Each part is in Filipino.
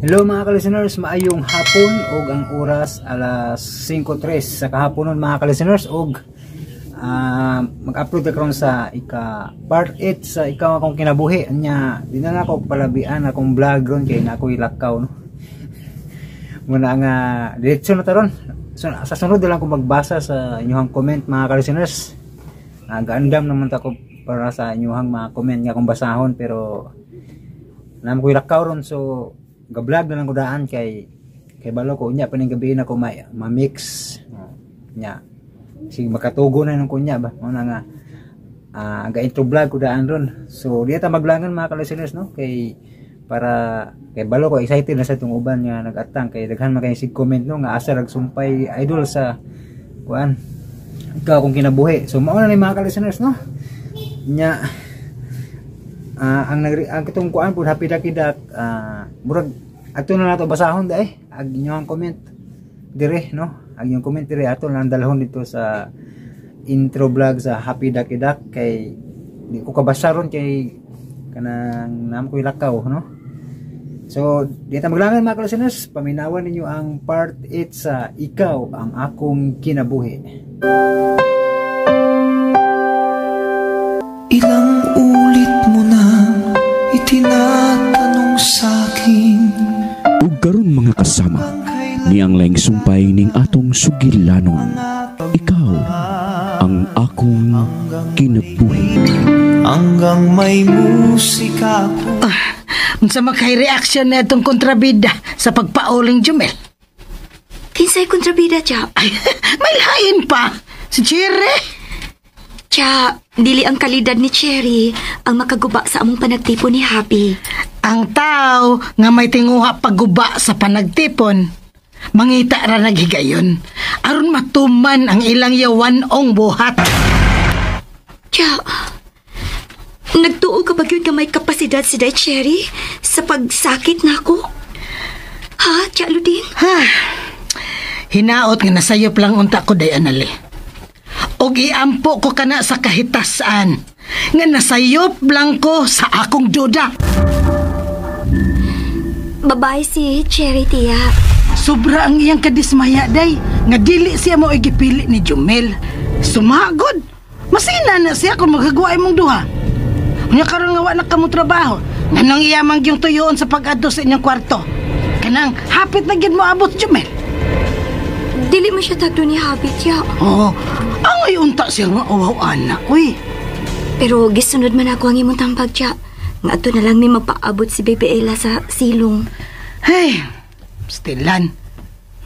Hello mga ka-listeners, maayong hapon og ang oras alas 5:03 sa kahaponon mga ka-listeners og mag-upload karon sa part 8 sa ikaw akong kinabuhi nya di na ako palabian akong vlog ron kay na ako ilakaw no. Muna nga diretso na taron. So, sa sunod lang ko magbasa sa inyong comment mga ka-listeners. Nagaandam naman ako para sa inyong mga comment nga akong basahon pero naman ko ilakaw ron so ga-vlog na lang ko daan kay balo ko nya paning gabi na ko ma-mix nya sig makatugo na nung kunya ba mo na nga ga-intro vlog ko daan ron so di ta maglangan mga ka-listeners no kay para kay balo ko excited na sa itong uban nga nag-atang kay daghan man kay sig comment no nga asa nagsumpay idol sa kuan ikaw kung kinabuhi so mao na ni mga ka-listeners no nya ang kitong kuan pud hapidak-idak murag ato na nato basahon dai ag inyong comment dire no ag inyong comment dire ato na dalhon dito sa intro vlog sa hapidak-idak kay di ko kabasa ron kay kanang nam ko ilakaw no so di ta maglangan mga ka-listeners paminawan ninyo ang part 8 sa ikaw ang akong kinabuhi. Ilang ulit mo na itinatanong sa'kin ug karon mga kasama niyang laing sumpay ning atong sugilanon ikaw ang akong kinabuhi hanggang may musika ko. Unsa makay reaction na itong kontrabida sa pagpauling Jumel? Kinsay kontrabida, Cha? Ay, may lain pa si Cherry. Cha, dili ang kalidad ni Cherry ang makaguba sa among panagtipon ni Happy. Ang tao nga may tinguha pagguba sa panagtipon, mangita ra naghigayon, aron matuman ang ilang yawanong buhat. Cha, nagtuo ka ba yun nga may kapasidad si Day Cherry sa pagsakit na ako? Ha, Cha Luding? Ha, hinaot nga nasayop lang unta ko day anali. Og iampo ko kana sa kahitasan nga nasayop lang ko sa akong duda. Babae si Cherry, tiya. Sobra ang iyang kadismaya, day. Nga dili siya mo igipili ni Jumel. Sumagod. Masina na siya kung magagawa mong duha. Unya karon nga wala ka mo trabaho. Nga nang iyamang yung tuyoon sa pag-adto sa inyong kwarto. Kanang hapit na gid mo abot, Jumel. Dili mo siya tagdo ni Happy, tiya. Oo. Ang ay unta siya nga uwaw anak, uy. Pero gisunod man ako ang imong tambag, tiya. Nga ato na lang may mapaabot si Baby Ella sa silong. Hey, stilan.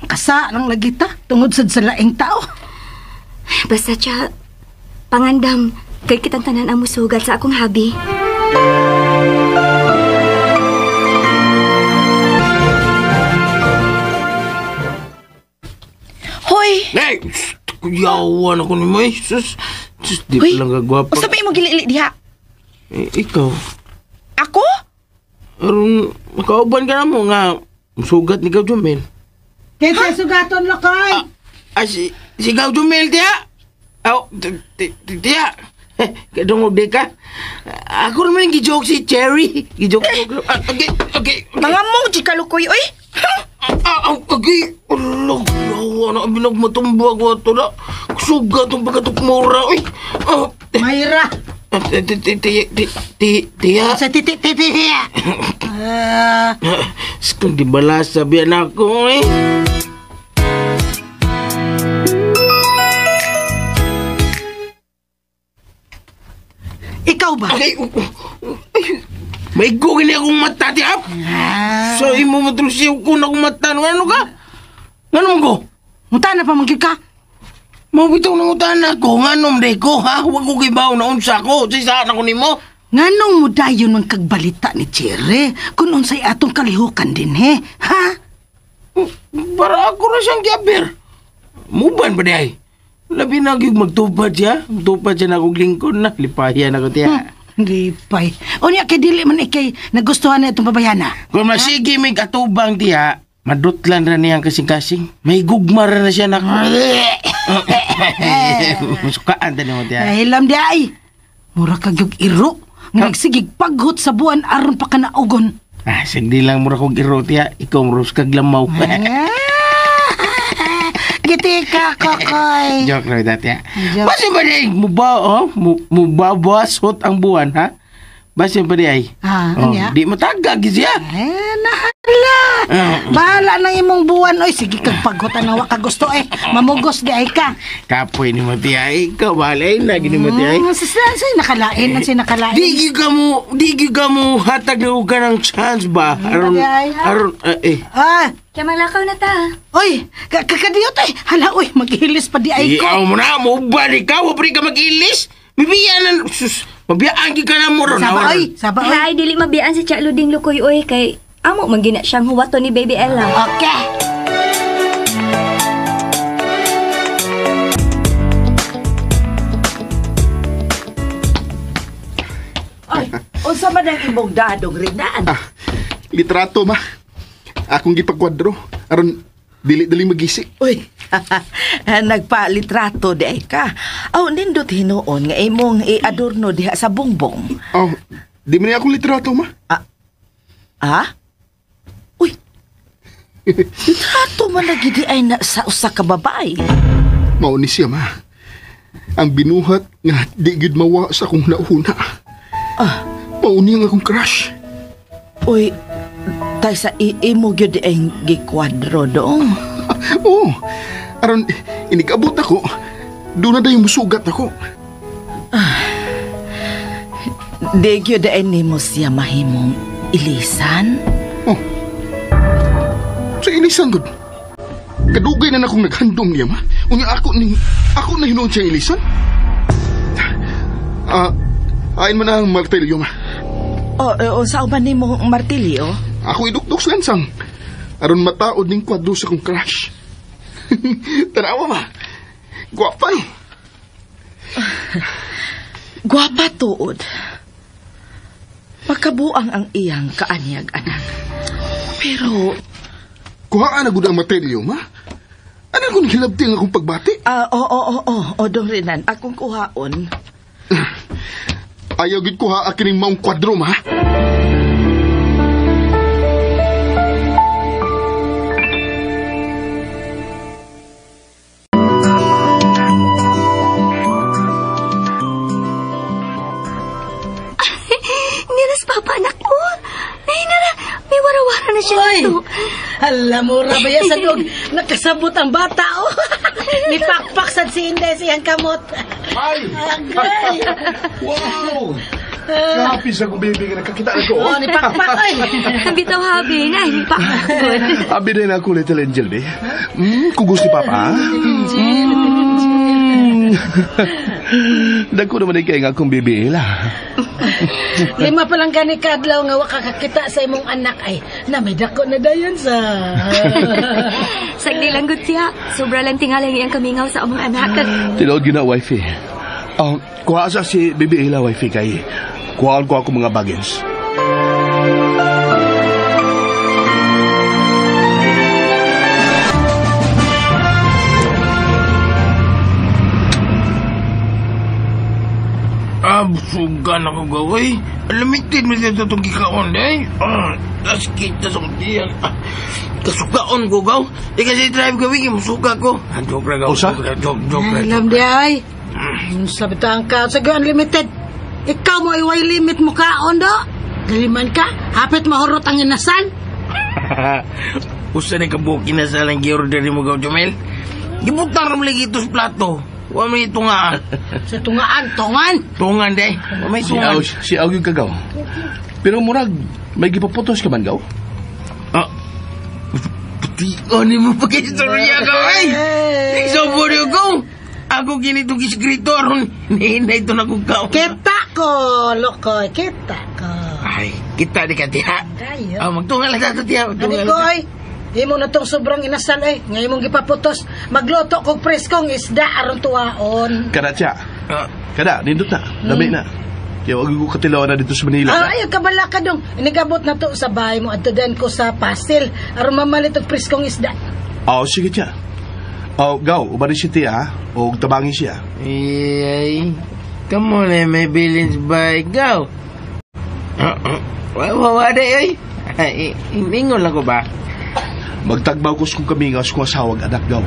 Kasa lang lagi ta, tungod sad sa laing tao. Basta, tiya, pangandam, kay kitang tanan ang musugat sa akong habi. Hoy! Hey! Kuyawan ako ni May. Sus, di pa lang kagwapa. O sabi mo gili diha? Ikaw. Ako? Aron, makauban ka na mo nga. Sugat ni Gaw Jumel. Kaya sugaton lakay! Si Gaw Jumel, tiya! Tiya! Kadungog di ka. Ako naman yung gijoke si Cherry. Gijoke ko. Okay. Mga mong chikalukoy, oy! Okay. Allah, anak binagmatumbag ko ito na. Sugat ang pagkatukmura. Mayra! Tiya. Sa titi-titi-tiya! Kung di balas sabihan ako eh. Ikaw ba? Okay. May gugin akong mata, tiap. So, imo matrusiw ko na akong mata. Ano ka? Ano mo ko? Munta na pa manggil ka? Mabitaw na utan ako. Nganom day ko, ha? Huwag ko kibaw na unsa ko. Sisaan ako ni mo. Nganong mo dayon ng kagbalita ni Cherry kung unsay atong kalihukan din, he? Ha? Para ako na siyang gyabir. Muban ba day? Labi na yung magtupad siya. Magtupad siya na akong lingkod na. Lipahiyan ako tiya. Lipay. O niya kay dili man ikay nagustuhan na itong babayana. Kung masigi may katubang tiya, madutlan ra niyang kasing-kasing. May gugmar na siya na. Sukaan din mo tiya. Hilam di ay. Mura kagyog iro. Nagsigig paghot sa buwan aron pa ka naugon. Sagdi lang mura kong iro, tiya. Ikaw murus kag lamaw. Gitika, Kokoy. Joke lang dati, ha? Joke. Basta ba di, mubabasot ang buwan, ha? Basta ba di ay? Anya? Di matagag siya. Nahala. Bahala ng imong buwan. Oy, sige kag paghutan na waka gusto mamugos di ay ka. Kapoy ni mo, tiya. Ikaw, balay na, gini mo, tiya. Say nakalain, nakalain. Di ka mo hatag na ka ng chance ba? Aron, Kaya maglakaw na ta. Oy, kakadiyot Hala, oy, maghilis pa di ay ko. Iyaw mo na, mubalik ka, wapri ka mag-ilis. Mabiyanan, mabiyaan ka na mo ron. Saba, oy. Ay, dili mabiyaan si Cha Luding Lukoy, oy, kay amo magina siyang huwato ni Baby Ella. Okay. Ay, unsa man ang imong dadong rinaan? Litrato, ma. Akong gipagkwadro. Aron, dili magisik. Uy, nagpa-litrato di ay ka. Nindot hinuon nga imong i-adorno diha sa bongbong. Di man akong litrato, ma. Uy, litrato man lagi di ay na sa usa ka babae. Mauni siya, ma. Ang binuhat nga di gid mawa sa akong nauna. Mauni ang akong crush. Uy, tay sa imo gyud di ay gikwadro dong. Oo. Aron, inikabot ako. Doon na dayon musugat ako. Di gyud di ay nimo siya mahimong ilisan? Sa ilisan, gud. Kadugay na akong naghandom niya, ma. Unya ako na hinuon siya ilisan. Ayon man ang martilyo, ma. Saan ba nimo martilyo? Ako idukdok sa lansang. Aron mataod ning kwadro sa kong crush. Tanawa, ma. Gwapa, eh. Gwapa tuod. Makabuang ang iyang kaanyag, anak. Pero... Kuhaan na gud ang materyo, ma. Ano kung hilabti ang akong pagbati? Dong rinan. Akong kuhaon. Ayaw gid kuha akining maong kwadro, ma. Niras papa anak mo. May warawara na siya dito. Alam mo, Rabaya sa loob, nakasabot ang bata, Nipakpak si Inday siyang kamot. Ay! Agay! Wow! Happy sa kong baby nga nakakita na ko. Nipakpak, Bitaw habi na, nipakpak. Abi din ako, Little Angel, be. Kugos ni Papa, Dagko naman ikay nga akong baby, Lima pa lang gani kadlaw nga wakakakita sa imong anak namidako na dayon sa. Sagdi lang gud siya. Sobra lang tingalang iyang kamingaw sa among anak. Tinood gina, wifey. Kuha sa si baby Ella, wifey, kay kuhaan ko ako mga bagins. Sugan ako gaway. Limited mo siya itong gikaon, tas kita sa kutiyan. Kasukaon ko, gaw. Kasi drive gawin, musuka ko. Joke lang, gaw. Usa? Joke lang. Alam di ay. Sabi tang ka, sa unlimited. Ikaw mo iway limit mo kaon do. Galiman ka, hapit mahurot ang inasan. Usa na kabuki na sa lang gi-order mo, gaw, Jomel. Gibutang ram lagi ito sa plato. Wa may tungaan. Sa tungaan, tongan. Tungan, day. Wa may tungan. Si Aw yung kagaw. Pero murag, may gipaputos ka man, gaw? Puti-on mo pa kayo istorya, gaw, Nagsobo niyo, gaw. Ako ginitong iskrito, aron hinay ito na kong gaw. Kita ko, Lokoy, kita ko. Ay, kita di ka, tiha. Magtunga lang sa tiha. Adikoy, imo na tong sobrang inasal ngayon mong gipaputos. Magluto kog preskong isda aron tuwaon. Kada, siya. Kada, nindot na. Dami na. Kaya wag ko katilawan na dito sa Manila. Ay, kabala ka dong. Inigabot na to sa bahay mo. Adto din ko sa pastel. Aron mamalit og preskong isda. Sige siya. Gaw, ubari siya tiya, o tabangin siya. Ay, come on, may bilins by gaw. Wawada, ay. Ingon lang ko ba? Magtagbaw ko kung kami nga kung asawag anak daw.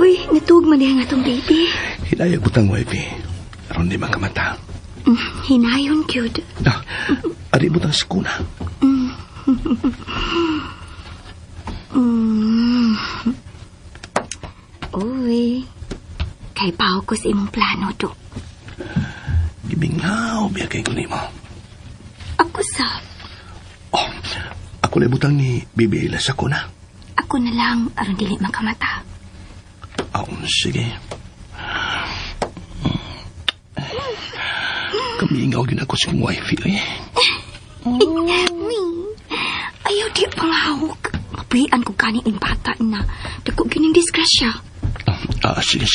Uy, natug man nga itong baby. Hinayag butang wife. Aron di man kamata. Hinayon, cute. Ari butang sa kuna. Uy, kay pao ko sa imong plano, do. Gibingaw, biya kay kunin mo. Ako sa... Oh, ako na butang ni Bibi Ela sa kuna. Ako na lang, aron dili makamata. Sige. Kamingaw din ako sa wifi, eh. Ayaw di pangahawag. Mapuhian ko kaning bata na. Dako gining disgrasya. Sige.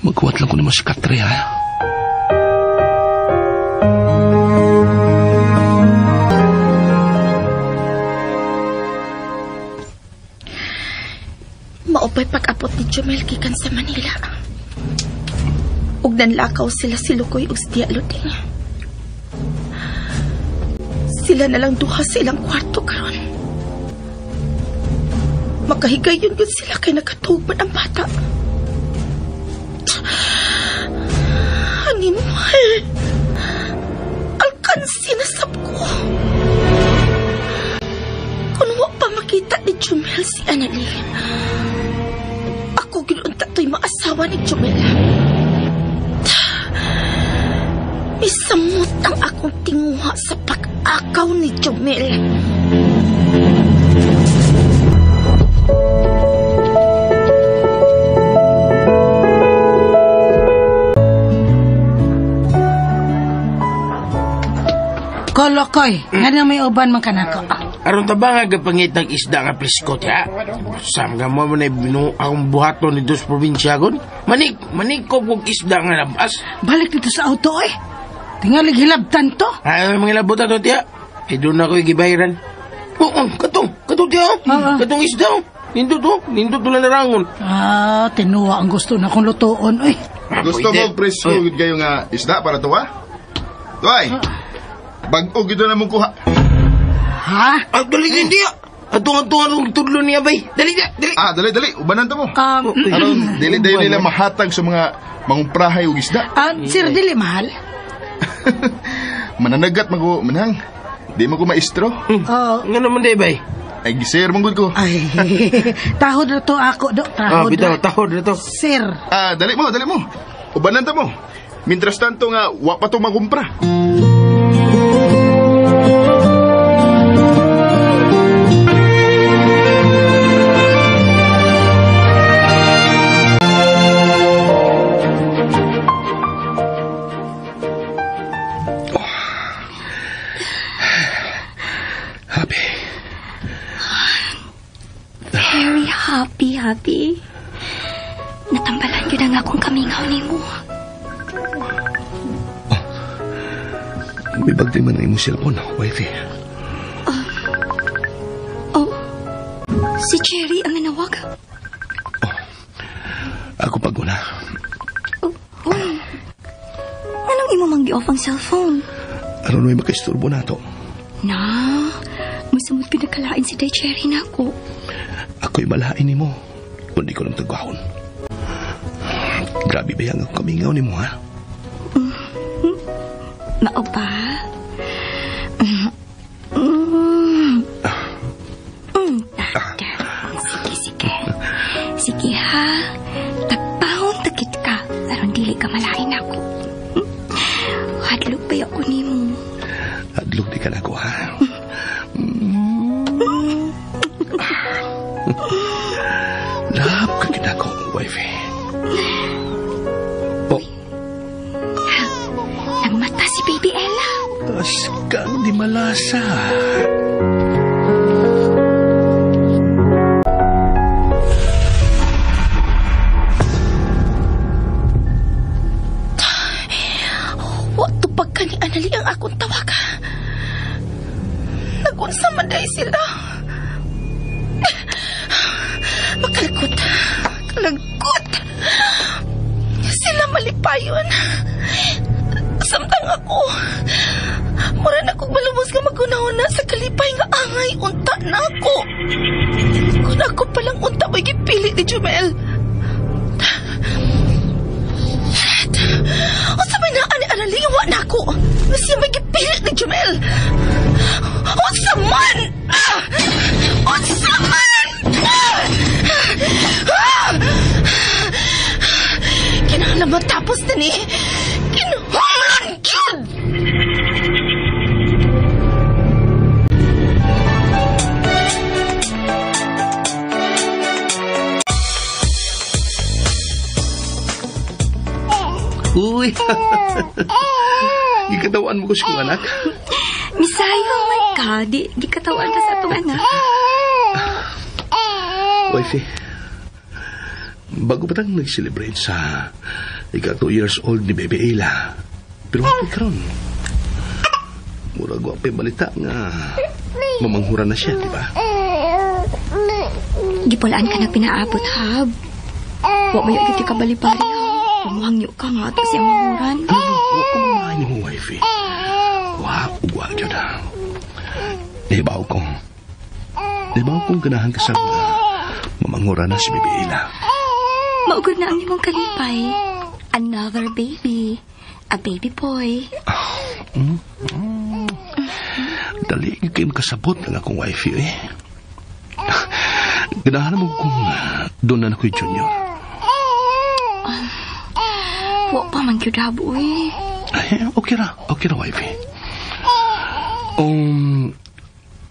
Magkuhat lang ko naman si Katre, ha? Maupay pag-abot ni Jomel gikan sa Manila. Ug nanlakaw sila si Lukoy ug si Tia Luding. Sila na lang duha sa ilang kwarto karon. Makahigayon gud sila kay nakatugman ang bata. Animal. Alkansi na sab ko. Kung wa pa makita ni Jomel si Annalyn, ako ginunta to'y maasawa ni Jomel. Misamot ang akong tinguha sa pag-akaw ni Jomel. Kolokoy, nga na may uban man kanako. Aron ta ba nga gapangit ng isda nga pliskot, ha? Sam nga mo na akong buhaton ni dos probinsya gon. Manik ko kong isda nga labas. Balik dito sa auto, eh. Tingalig hilabtan to. Ay, mga labutan to, tiya. Doon na ko gibayaran. Oo, katong, tiya. Katong isda, nindot to lang narangon. Tinuwa ang gusto na kong lutoon, eh. Gusto mo preso gid kayo nga isda para tuwa? Tuway. Bag-o gito na mong kuha. Ha? Dali din, tiya. Atung-atungan ang tudlo niya, bay. Dali. Dali. Ubanan to mo. Aron, dili nila mahatag sa mga mangumprahay o isda. Sir, dili mahal? Mananagat manang. Di mo ko maestro. Nga naman, di, bay. Ay, gisir manggod ko. Ay, tahod na to ako, do. Tahod na to. Sir. Dali mo. Ubanan ta mo. Mintras tanto nga, wa pa to magumpra. Happy. Natambalan yun ang akong kamingaw ni mo. May bagay man na imong cellphone, wifey. Si Cherry ang nanawag. Ako paguna. Anong imo mang-gi-off ang cellphone? Aron may makaisturbo na to. Masamot pinakalain si Day Cherry na ako. Ako'y malain ni mo. Kundi ko lang tagahon. Grabe ba yung kamingaw ni mo, ha? Mao ba? Sige ha. Tagpahon tagit ka. Aron dili ka malain ako. Hadlok ba ako ni mo? Hadlok di ka na ako, ha? Lap ka kinako, wifey. Nagmata si Baby Ella. Tas kang di malasa. Wato pagka ni Annalyn ang akong tawaga. Nagunsa man dahil sila. Makaliko Lagot! Sila malipayon. Samtang ako, mura na kong malumos nga magunahon na sa kalipay nga angay, unta na ako. Kung ako palang unta mo'y gipili ni Jumel. O sa may naani-analiwa na ako, na siya may gipili ni Jumel. O sa man! O sa man! Kinahanglan matapos na ni. Kinahanglan yun! Uy! Gikatawaan mo ko si kong anak. Misayo man ka. Di katawan ka sa atong anak. Wifey, bago pa tayong nag-celebrate sa ika 2 years old ni Baby Ayla. Pero wapit ka ron. Murag wapit balita nga mamanghuran na siya, di ba? Gipulaan ka na pinaabot, Hab. Wa mo yung giti ka balibari, ha? Umuhang niyo ka nga ito siyang manguran. Huwag ko mamahin mo, wifey. Huwag yun, ha? Nahibaw kong ganahan ka sa mamangura na si Baby Ayla. Maugod na ang imong kalipay. Another baby. A baby boy. Dali kayo kasabot ng akong wifey, eh. Ganahan mo kung doon na ako'y junior. Wa pa man kyud habo, eh. Ay, okay ra, wifey.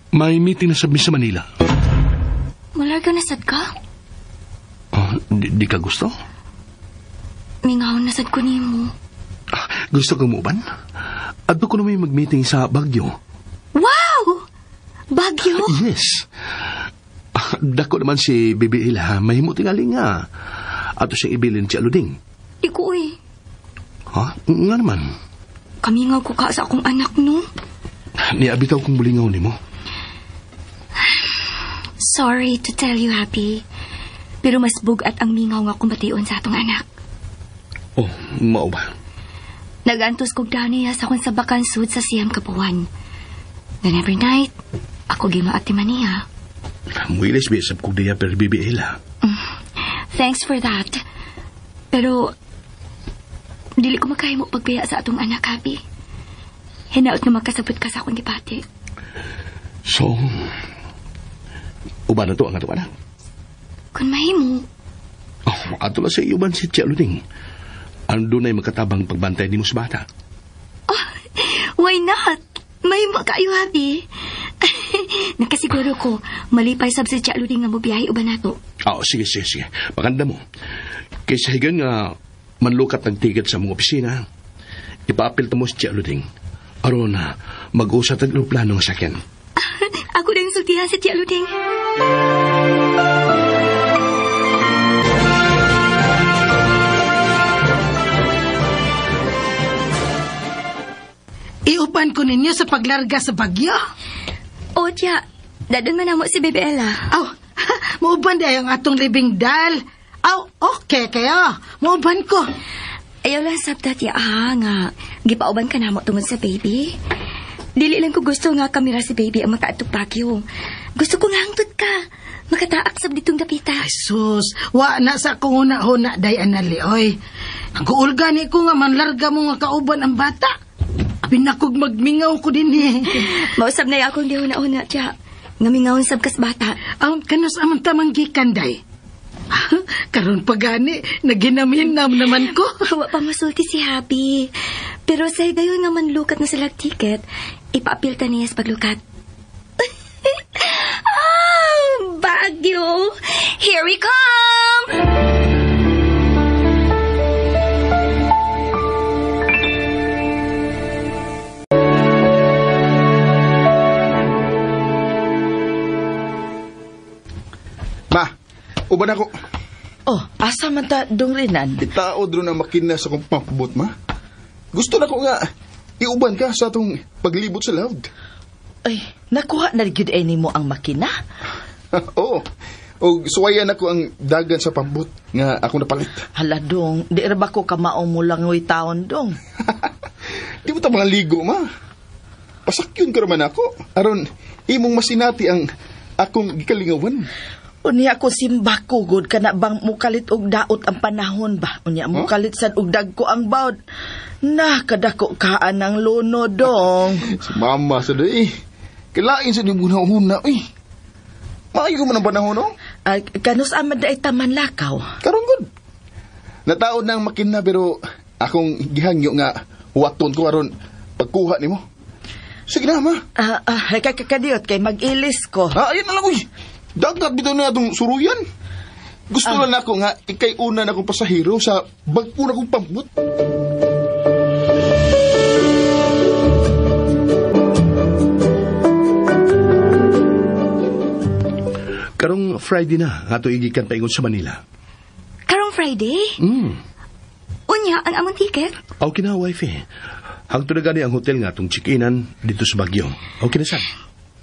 May meeting na sa Manila. Malarga na sad ka? Di ka gusto? Mingahon na sad ko nimo. Gusto kang muuban? Adto ko na may mag-meeting sa Baguio. Wow! Baguio? Yes. Dako naman si Baby Ayla, mahimo tingali nga. Ato siyang ibilin si Aluding. Di ko, eh. Ha? Nga naman. Kamingaw ko ka sa akong anak, no? Niabitaw kong bulingaw ni mo. Sorry to tell you, Happy. Pero mas bugat ang mingaw nga kumbation sa atong anak. Oh, mao ba? Nagantos kog niya sa akong sabakan sud sa siyam kabuwan. Then every night, ako gimaatiman niya. Muilis bisap kog diya per Baby Ayla. Thanks for that. Pero, dili ko makahimo pagbiya sa atong anak, Happy. Hinaot nga makasabot ka sa akong gipati. So, uban na to ang atong anak? Kung mahimo. Ato na sa iuban si Tia Luding. Ando na'y makatabang pagbantay ni mo sa bata. Why not? Mahimo kayo, Happy. Nakasiguro ko, malipay sab si Tia Luding nga mo biyahe uban nato. Sige. Maganda mo. Kaysa higan nga manlukat ng ticket sa mga opisina, ipaapil mo si Tia Luding. Aron na mag-usat ang plano nga sakyan. Ako din sultihan si Tia Luding. Iupan ko ninyo sa paglarga sa Baguio. O, Tia, dadun man mo si Baby Ayla. Mauban day ang atong living doll. Okay kayo. Mauban ko. Ayaw lang sabta, Tia, nga gipauban ka na mo tungod sa baby. Dili lang ko gusto nga kamera si baby ang makaatong Baguio. Gusto ko nga hangtod ka. Makataak sab ditong dapita. Ay sus, wa na sa kong huna-huna day anali, oy. Ang kuulgani ko nga manlarga mo nga kauban ang bata. Pinakog magmingaw ko din, eh. Mausap na akong di huna-huna, Tia. Nga mingawon sab kas bata. Kanos amang tamang gikan, day. Karon pa gani, naginaminam naman ko. Wa pa masulti si Happy. Pero say dayon nga manlukat na sila ticket, ipaapil ta niya sa paglukat. Baguio! Here we come! Ma, uban ako. Asa man ta dong rinan? Itaod ro na makina sa kong pampabot, ma. Gusto na ko nga, iuban ka sa atong paglibot sa loud. Ay, nakuha na gyud ay nimo ang makina? Oo, O suwayan ako ang dagan sa pambot nga akong napalit. Hala dong, di ra ba ko kamaong mo lang ngoy taon dong? Di mo ta mga ligo, ma. Pasakyon ka naman ako. Aron, imong masinati ang akong gikalingawan. Unya ko simba ko, good ka na bang mukalit og daot ang panahon ba? Unya mukalit sad og dagko ang bawd. Nah, kadako kaan ang luno dong. Si mama sa day. Kailain sa nibuna-huna, Maayo man ang panahon, no? Ay, kanus amad ay taman lakaw. Karon good. Nataod na ang makina pero akong gihangyo nga waton ko aron pagkuha nimo. Sige na, ma. Kakadiot kay mag-ilis ko. Ayun na lang, uy. Dagat bitaw na itong suruyan. Gusto lang ako nga, ikay una na akong pasahero sa bagpo na akong pambot. Karong Friday na, ato igikan paingon sa Manila. Karong Friday? Unya, ang among ticket? Okay na, wife. Hangtod na gani ang hotel nga atong check-inan dito sa Baguio. Okay na, sab?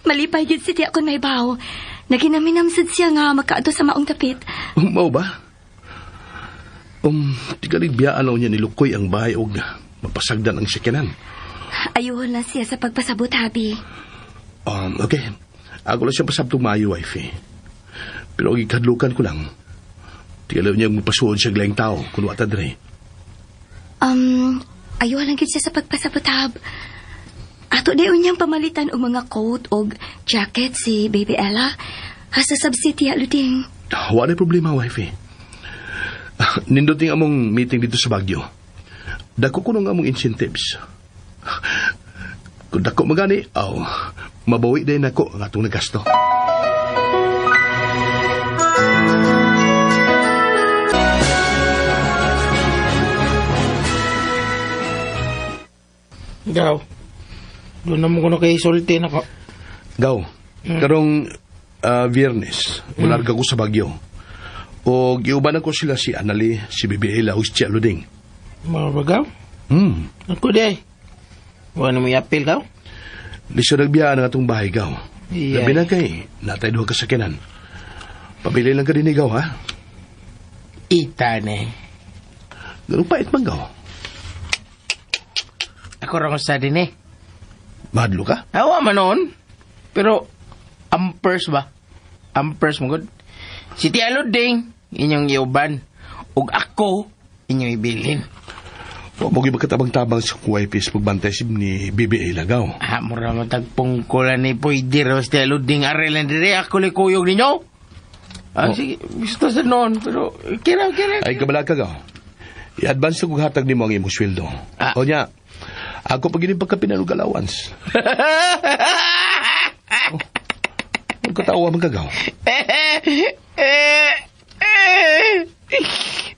Malipay gid si tiya kon may baw. Naginaminamsad siya nga makaadto sa maong dapit. Mao ba? Tigalig biyaan lang niya nilukoy ang bahay og mapasagdan ang sakyanan. Ayuhon lang siya sa pagpasabot, habi. Okay. Ako lang siya pasabtong maayo, wife. Pero ang ikadlukan ko lang, tigalaw niya magpasuod siya glayang tao kung wata dre. Ayuhon lang gid siya sa pagpasabot, hab. Ato dayon niyang pamalitan og mga coat og jacket si Baby Ella. Hasta subsidy Luding. Wala problema, wife. Ninduting among meeting dito sa Baguio. Dako ko nung among incentives. Kung dako magani, mabawi din ako ang atong nagasto. Gaw. Doon naman ko na kay sulti na ko. Gaw. Karong Viernes, mularga ko sa Baguio. O giubanan ko sila si Anali, si Bibi Ella, o si Tia Luding. Mga ba, Gaw? Ako day. Wala mo yapil, Gaw? Di siya nagbiyaan ang atong bahay, Gaw. Yeah. Labi na kay, natay duha kasakinan. Pabili lang ka din, Gaw, ha? Ita, ne. Ganun pait man, Gaw. Ako rin sa din, eh. Mahadlo ka? Awa man noon. Pero, ampers ba? Ampers mo, good? Si Tia Luding, inyong iuban. Ug ako, inyong ibilin. O, mogi ba katabang-tabang sa kuwaypis pagbantay ni Bibi Ella, Gaw? Mura matagpungkulan ni Pwede rin si Tia Luding. Arelan dire, ako likuyog ninyo. Sige, gusto sa noon. Pero, kira. Ay, kabala ka, Gaw. I-advance na kong hatag ni mo ang imong sweldo. O niya, ako pag inipagkapinan ng allowance. Magkatawa man, Gaw.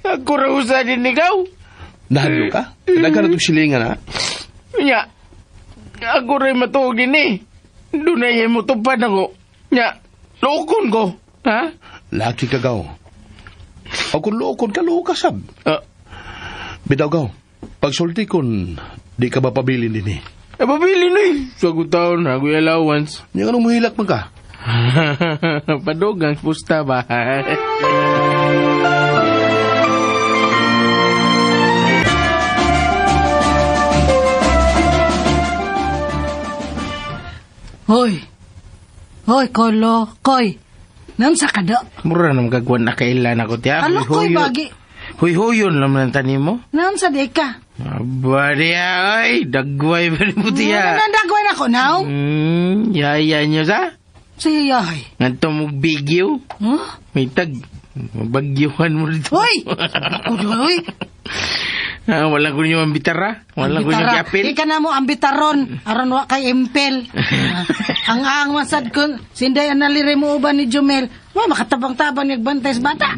Ako rahusa din ni Gaw. Nahalo ka? Nagka na itong silingan, ha? Nya, ako rin matuog din eh. Doon na yan mo tupad ako. Nya, lokon ko. Ha? Laki ka, Gaw. O kung lokon ka, loko ka, sab. Bitaw, Gaw. Pag sulti kon, di ka ba pabilin din eh? Pabilin eh. Sagot taon, ako yung allowance. Yung anong muhilak man ka? Padogang pusta ba? Hoy, Kolo, Koy. Namsa ka do? Mura naman kagwan na kailan ako, tiya. Alo, Koy, bagi. Huy-huyon naman ang tanim mo. Namsa di ka? Aba, diya, ay, dagway pa rin mo, tiya. Nandagway na ko, now? Yaya nyo sa? Sa yayahay. Nganto mo bigyo. May tag, mabagyuhan mo dito. Hoy! Uy! Wala ko niyo ang bitara. Wala ko niyo yapil. Ika na mo ang bitaron. Aron wa kay impel. Ang masad kun. Sinday analire mo uban ni Jumel. Wa makatabang-tabang nagbantay sa bata.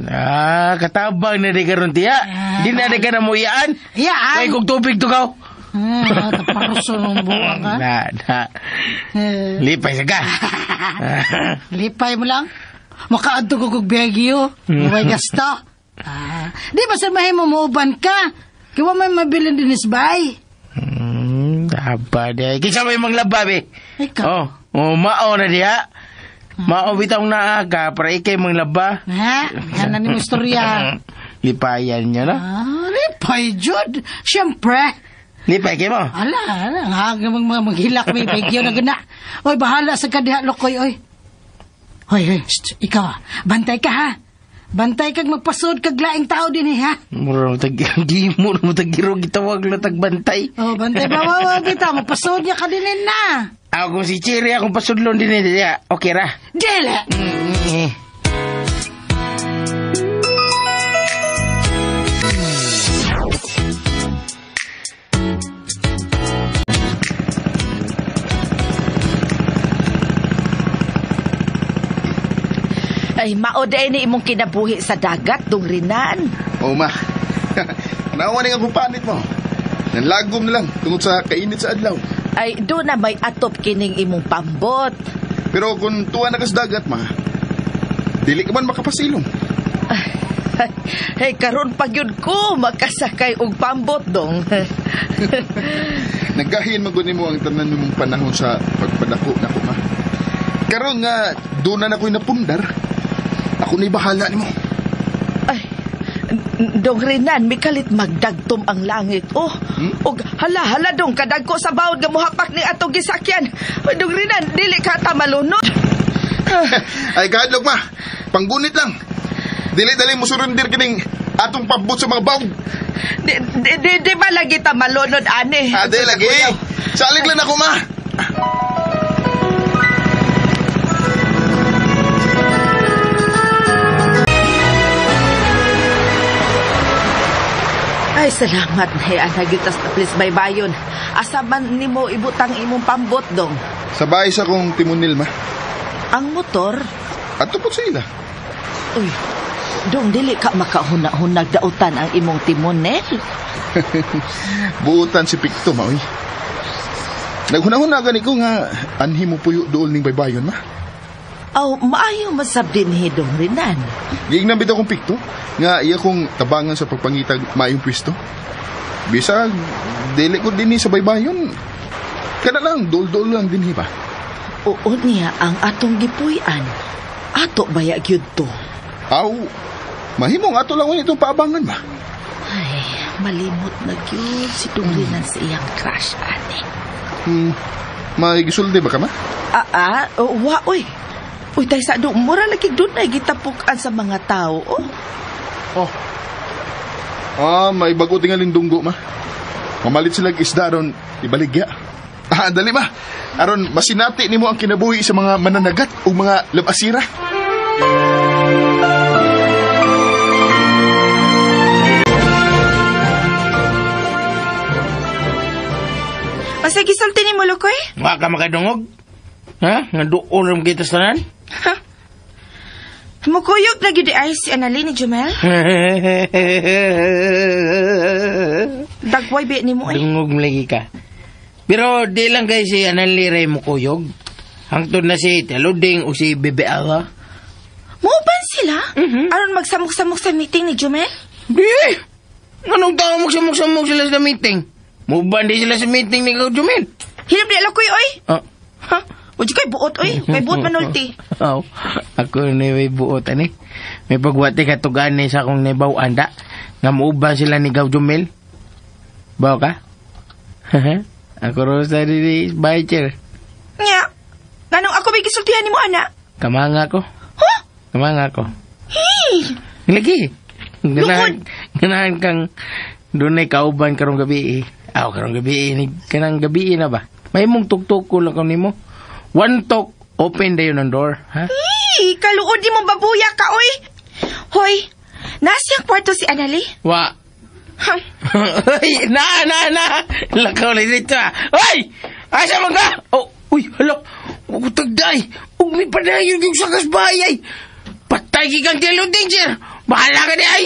Katabang na di karon tiya. Di na di ka na mo iyaan. Iyaan? Kay kong tubig to kaw. Taparuso ng buwang ka. Lipay sa ka. Lipay mo lang. Makaadto ko kog begyo. May gasto. Di ba sabihin mo muuban ka? Kaya may mabilin din isbay. Daba di. Kisa mo yung manglaba, be. Ikaw? Mao na diya. Maubitaw na aga para ikay mong laba. Ha? Yan na ni mo istorya. Lipayan niya na. Lipay, Jud. Siyempre. Lipay kayo mo? Ala. Maghilak may bagyo na gana. Oy, bahala sa kadiha, Lokoy, oy. Hoy, ikaw, bantay ka, ha? Bantay kag magpasod kag laing tao din, ha? Mura mo tagiro, gitawag na tagbantay. Oh, bantay ba, kita, magpasod niya ka din na. Ako kung si Cherry, akong pasudlon din niya. Okay ra? Dele! Ay, maoday ni imong kinabuhi sa dagat, Dongrinan. Oo, ma. Nawa nga kung panit mo. Nanlagom na lang tungkol sa kainit sa adlaw. Ay, doon na may atop kining imong pambot. Pero kung tuwa na kas dagat, ma, dili ka man makapasilong. Ay, karon pa gyud ko makasakay og pambot, Dong. Nagahin maguni mo ang tanan mong panahon sa pagpadako na ko, ma. Karon nga, doon na ako'y napundar. Ako na'y bahala ni mo. Ay, Dongrinan, may kalit magdagtom ang langit. Oh, og hala dong, kadagko sa bawod nga muhapak ni atong gisakyan. Oy, Dongrinan, dili ka ta malunod. Ay, kahadlok, ma. Panggunit lang. Dili-dali mo surundir kining atong pabot sa mga bawod. Di ba lagi ta malunod, ane? Di lagi. Salig lang ako, ma. Ay, salamat na anagitas na please baybayon. Asa man nimo ibutang imong pambot, Dong? Sa bahay sa kong timunil, ma. Ang motor? Ato po sa ila. Uy, Dong, dili ka makahunag dautan ang imong timonel. Buutan si Pikto, ma, uy. Naghuna-hunagan ko nga anhi mo puyo dool ning baybayon, ma. Aw, maayo masabdin ni Dongrinan. Giingnan bitaw kong Pikto nga iya kong tabangan sa pagpangitag maayong pwesto. Bisa dili ko dinhi sa baybayon. Kana lang dol-dol lang dinhi ba. Oo niya ang atong gipuy-an. Ato baya gyud to. Aw, mahimong ato lang itong paabangan ba. Ay, malimot na gyud si Dongrinan sa iyang crush, ane. May gisulde ba ka, ma? Wa, oy. Uy, tayo sa doon, mura lagi doon ay gitapukan sa mga tao, oh. May bago tingaling dunggo, ma. Mamalit sila isda ron, ibaligya. Dali, ma. Aron, masinati ni mo ang kinabuhi sa mga mananagat o mga labasira. Masa gisulti ni mo, Lokoy? Nga ka makadungog? Ha? Nga doon rin kita sa tanan? Ha? Mukuyog na gidi ay si Annalyn ni Jumel? Dagway bi ni mo ay. Dungog lagi ka. Pero di lang kayo si Annalyn ray mukuyog. Hangtod na si Teluding o si Bebe Awa. Muuban sila? Aron magsamok-samok sa meeting ni Jumel? Di! Anong tao magsamok-samok sila sa meeting? Muuban di sila sa meeting ni Jumel. Hilap di Lokoy, oy? Ha? O di kay buot, oy. May buot manulti. Oh, ako na may buot, ani. May pagwati katugan ni sa akong nabaw anda. Nga muuban sila ni Jumel. Bawa ka? Ako rosa di Biker. Nga. Nanong ako may gisultihan ni mo, ana? Kamanga ko. Huh? Kamanga ko. Hey! Lagi. Ganahan kang doon ay kauban karong gabi eh. Karong gabi eh. Kanang gabi na ba? May mong tuktok ko lang kami mo. One talk, open dayon ang door, ha? Hey! Kaluod di mo babuya ka, oy! Hoy! Nasiyang kwarto si Annalyn? Wa. Hoy! Na! Lakaw lang dito, ha? Hoy! Asa mo ka? Uy, halak! Huwag ko tagday! Huwag may padayon yung sakas bayay! Patay kikang Teluding, sir! Bahala ka di ay!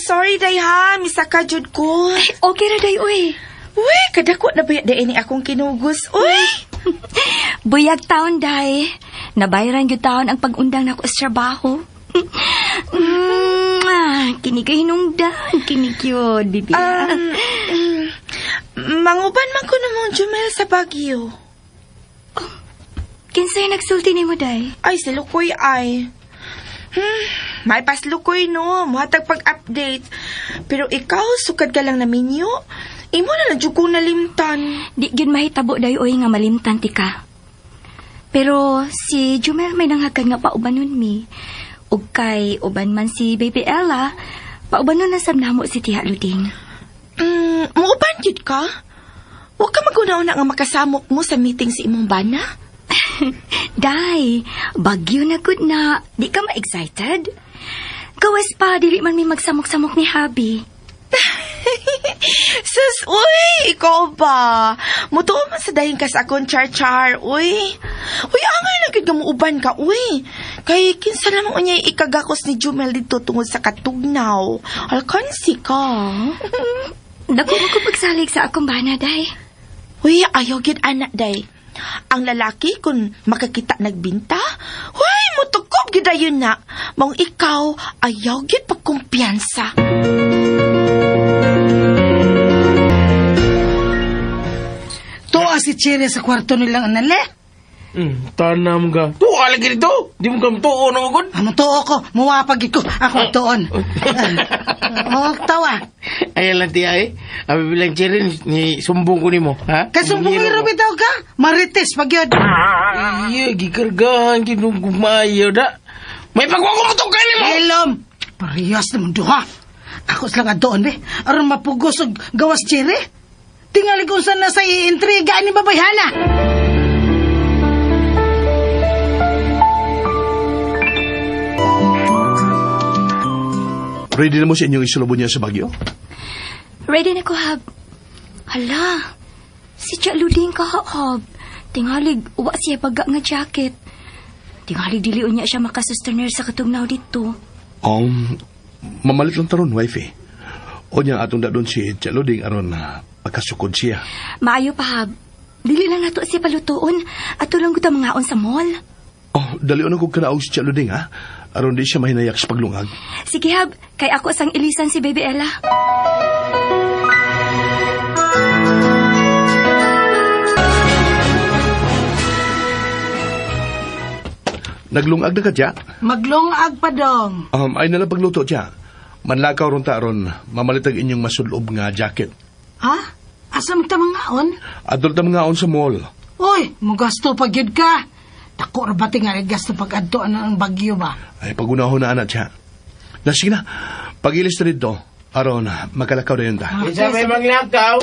Sorry, day ha. Misaka jud ko. Ay, okay ra, day, uy. Uy, kadako na ba day ni akong kinugos, uy? Buyag taon, day. Nabayaran yun taon ang pag-undang na ko sa trabaho. Kinig ka hinungdan. Kinig yun, bibi. Manguban man ko namang Jumel sa Baguio. Kinsay nagsulti ni mo, day? Ay, si Lukoy ay. May pas Lukoy no, muhatag pag-update. Pero ikaw, sukad ka lang na minyo. Imo na lang dyan kong nalimtan. Di gyud mahitabo day oy nga malimtan ti ka. Pero si Jumel may nanghagad nga paubanon mi. Ug kay uban man si Baby Ella, paubanon na sab namo si Tia Luding. Muuban yun ka? Huwag ka maguna-una nga makasamok mo sa meeting si imong bana? Day, bagyo na good na. Di ka ma-excited? Gawas pa, dili man may magsamok-samok ni Habi. Sus, uy, ikaw ba? Mutuo man sa dahin ka sa akong char-char, uy. Uy, angay lang yun gamuuban ka, uy. Kay kinsa naman unya ikagakos ni Jumel dito tungod sa katugnaw. Alkansi ka. Dako mo ko pagsalig sa akong bana, day. Uy, ayaw yun anak, day. Ang lalaki kung makakita nagbinta, huy, mutukob gid yun na. Mong ikaw, ayaw yun pagkumpiyansa. Tuwa si Cherry sa kwarto nilang anale. Tanam ka. Tuwa lagi dito. Di mo ka matuo na agad. Amo tuo ko, muwapag ko. Ako tuon. Tawa. Ayan lang tiya eh. Abi bilang Cherry, ni sumbong ko ni mo. Ha? Kasumbong iro bitaw ka? Marites pag yun. Iya, gikargahan kinong kumayo da. May pagwakumotok ka ni mo. Elom. Parehas naman duha. Ako sila nga doon, be. Aron mapugos og gawas Cherry. Tingali kung saan na sa iintriga ni babayhana. Ready na mo sa inyong isulubon niya sa Baguio? Ready na ko, Hab. Hala, si Tia Luding ka, Hab. Tingalig, uwa siya baga nga jacket. Tingalig, dilion niya siya makasustaner sa katugnaw dito. Mamalit lang taron, wife. O niya atong dadon si Tia Luding aron pagkasukod siya. Maayo pa, Hab. Dili lang nato siya palutuon at tulang guta mangaon sa mall. Dalion ako kanaog si Tia Luding, ha? Aron di siya mahinayak sa paglungag. Sige, Hab. Kay ako sang ilisan si Baby Ella. Naglungag na ka, Tia? Maglungag pa dong. Ay nalang pagluto, Tia. Manlakaw ron ta aron mamalitag inyong masulob nga jacket. Ha? Asam ta mangaon? Adol ta mangaon sa mall. Uy, mugasto pag yun ka. Dako ra bati nga gasto pag adto ang bagyo ba? Ay pagunahon na anak, Tia. Sige na, pag-ilis na dito, aron, makalakaw na yun ta. Isa may maglakaw?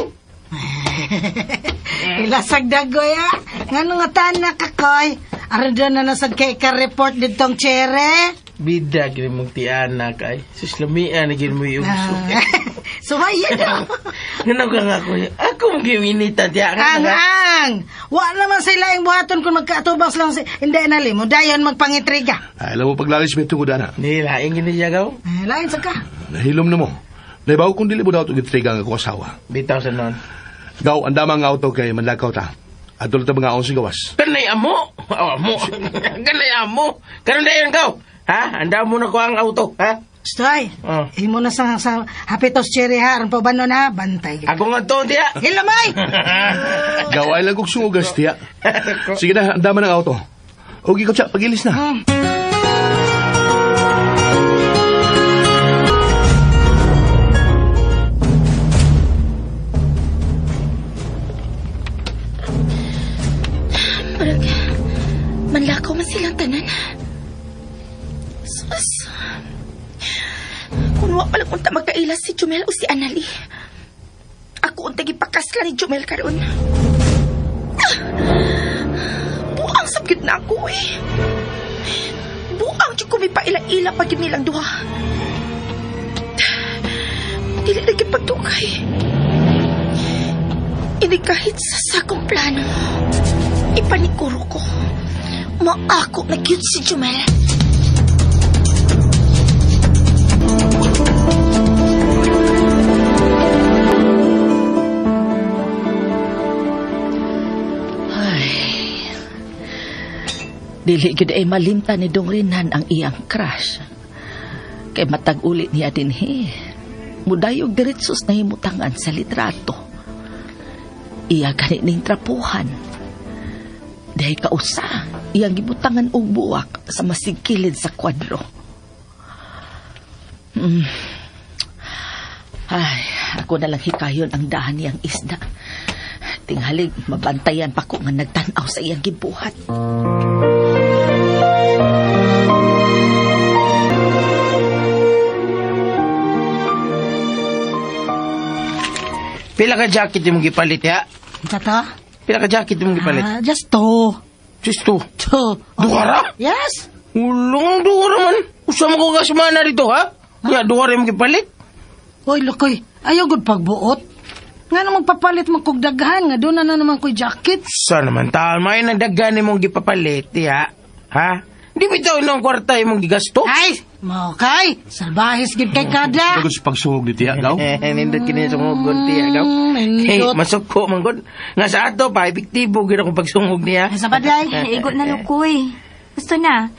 Ilasag dagoy, ha? Nga nga tanak kakoy. Aron doon na nasag kay ka-report ditong Cherry. Bida, kini mong tianak ay. Suslamian na gini mo yung uso. Sumaya daw. Nganaw ka nga ko. Ako mong giminita, Tia. Ang! Wa naman sila yung buhaton kung magkaatubang silang hindi na limo. Dayon magpangitriga. Ay, alam mo paglalis may tungkod, ana. Nilaing gini siya gaw? Lain sa ka. Nahilom na mo. Naibaw kung dili mo daw itong itriga nga ko asawa. Bitaw sa non. Gaw, ang damang auto kay manlakaw ta. Adol ta mga si gawas. Kanay amo? Amo. Kanay amo. Karon na yun gaw. Ha? Anda mo na ko ang auto, ha? Stoy, imo na sa hapitos Cherry ha, aron pa ba nun ha, bantay. Ako nga to, Tia. Hilamay! Gaway lang kong sungugas, Tia. Sige na, ang dama ng auto. Okay ko, Tia, pag-ilis na. Manlakaw man silang tanan. Sus. Kung wa pala kunta magkailas si Jumel o si Anali. Ako untag ipakasla ni Jumel karon. Buang sabgit na ako eh. Buang di ko may paila-ila pag nilang duha. Dili lagi pagdukay. Ini kahit sa sakong plano. Ipanikuro ko. Maako na cute si Jumel. Dili gid ay malimta ni Dongrinan ang iyang crush. Kay matag ulit niya dinhi. Mudayog diretsos na himutangan sa litrato. iya gani ning trapuhan. Dahil kausa, iyang gibutangan og buwak sa masigkilid sa kwadro. Ay, ako na lang hikayon ang dahan niyang isda. Tinghalig, mabantayan pa ko nga nagtanaw sa iyang gibuhat. Pila ka jacket yung gipalit, ya? Tata? Pila ka jacket yung gipalit? Just two. Just two? Two. Duhara? Yes. Ulong duhara man. Usama ko kasmana dito, ha? Nga, duhara yung gipalit? Hoy, Lukoy, ayaw gud pagbuot. Nga naman papalit mo kog daghan, nga doon na naman ko'y jacket. Sa naman taon, may nagdagan mong gipapalit, ya? Ha? Di ba ito ng kwarta yung mong gigasto? Ay, mau kay, salbahis gid kay kada. Bagus pagsugog ni Tiya, gaw. Nindot kini sumugon, Tiya, gaw. Hey, masuko, manggod. Nga sa ato pa, epektibo gina kong pagsungog niya. Sa baday. Igot na, Lukoy. Gusto na.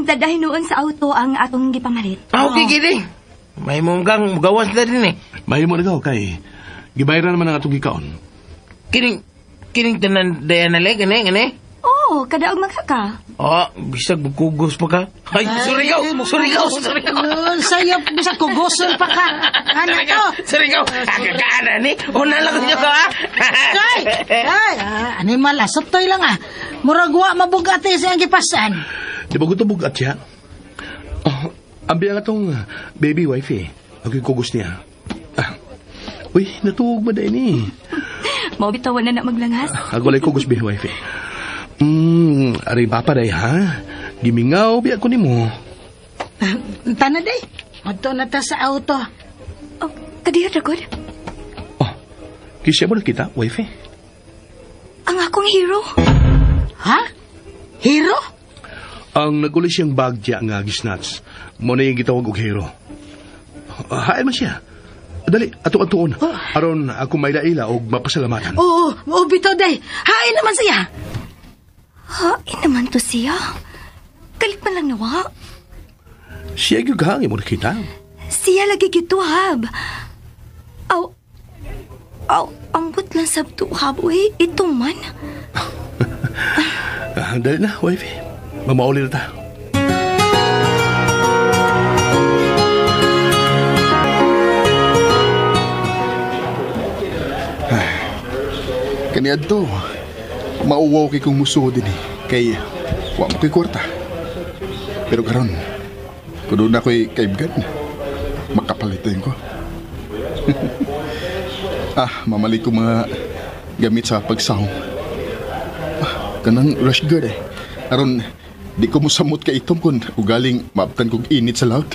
Dadahin noon sa auto ang atong gipamalit. Okay, gini. May monggang gawas na rin eh. May mo na gaw, kay gibayaran naman ang atong gikaon. Kining tanan daya na leg, gani? Oo, kadaog magkaka. Bisag magkugos pa ka. Ay, sorry ka. Sayop, bisag kugoson pa ka. Ano to? Sorry ka. Agakaana ni. Una lang niyo ka, ha? Ay, animal, asaptoy lang Muragwa mabugati sa iyang gipasan. Di ba gusto bugat siya? Ambi ang atong baby wife eh. Ako kugos niya. Uy, natuog ba dahil ni? Mabitawan na maglangas. Ako lang kugos baby wife eh. Aray papa day ha? Gimingaw biya ko ni mo. Tana day, madto na ta sa auto. Kadiya, Dragod? Kisya mo na kita, wife eh. Ang akong hero. Ha? Hero? Ang naguli siyang bagya nga gisnats. Mo na yung gitawag og hero. Hain man siya. Dali, ato-atoon. Aron ako may daila og mapasalamatan. Oo, bitaw day. Hain naman siya. Hain naman to siya. Galit man lang nawa. Siya yung hangin mo na kita. Siya lagi gituhab. Ambot lang sa tuhab, uy. Ito man. Dali na, wife. Mamauli na ta. Kaniad to. Mauwaw kay kong muso din eh. Kay, wa mo kay kwarta. Pero karon, kuno na ko'y kaibgan. Makapalitin ko. Mamali ko mga gamit sa pagsahong. Kanang rush guard eh. Aron, di ko musamot ka itom kun ugaling maabtan kong init sa laut.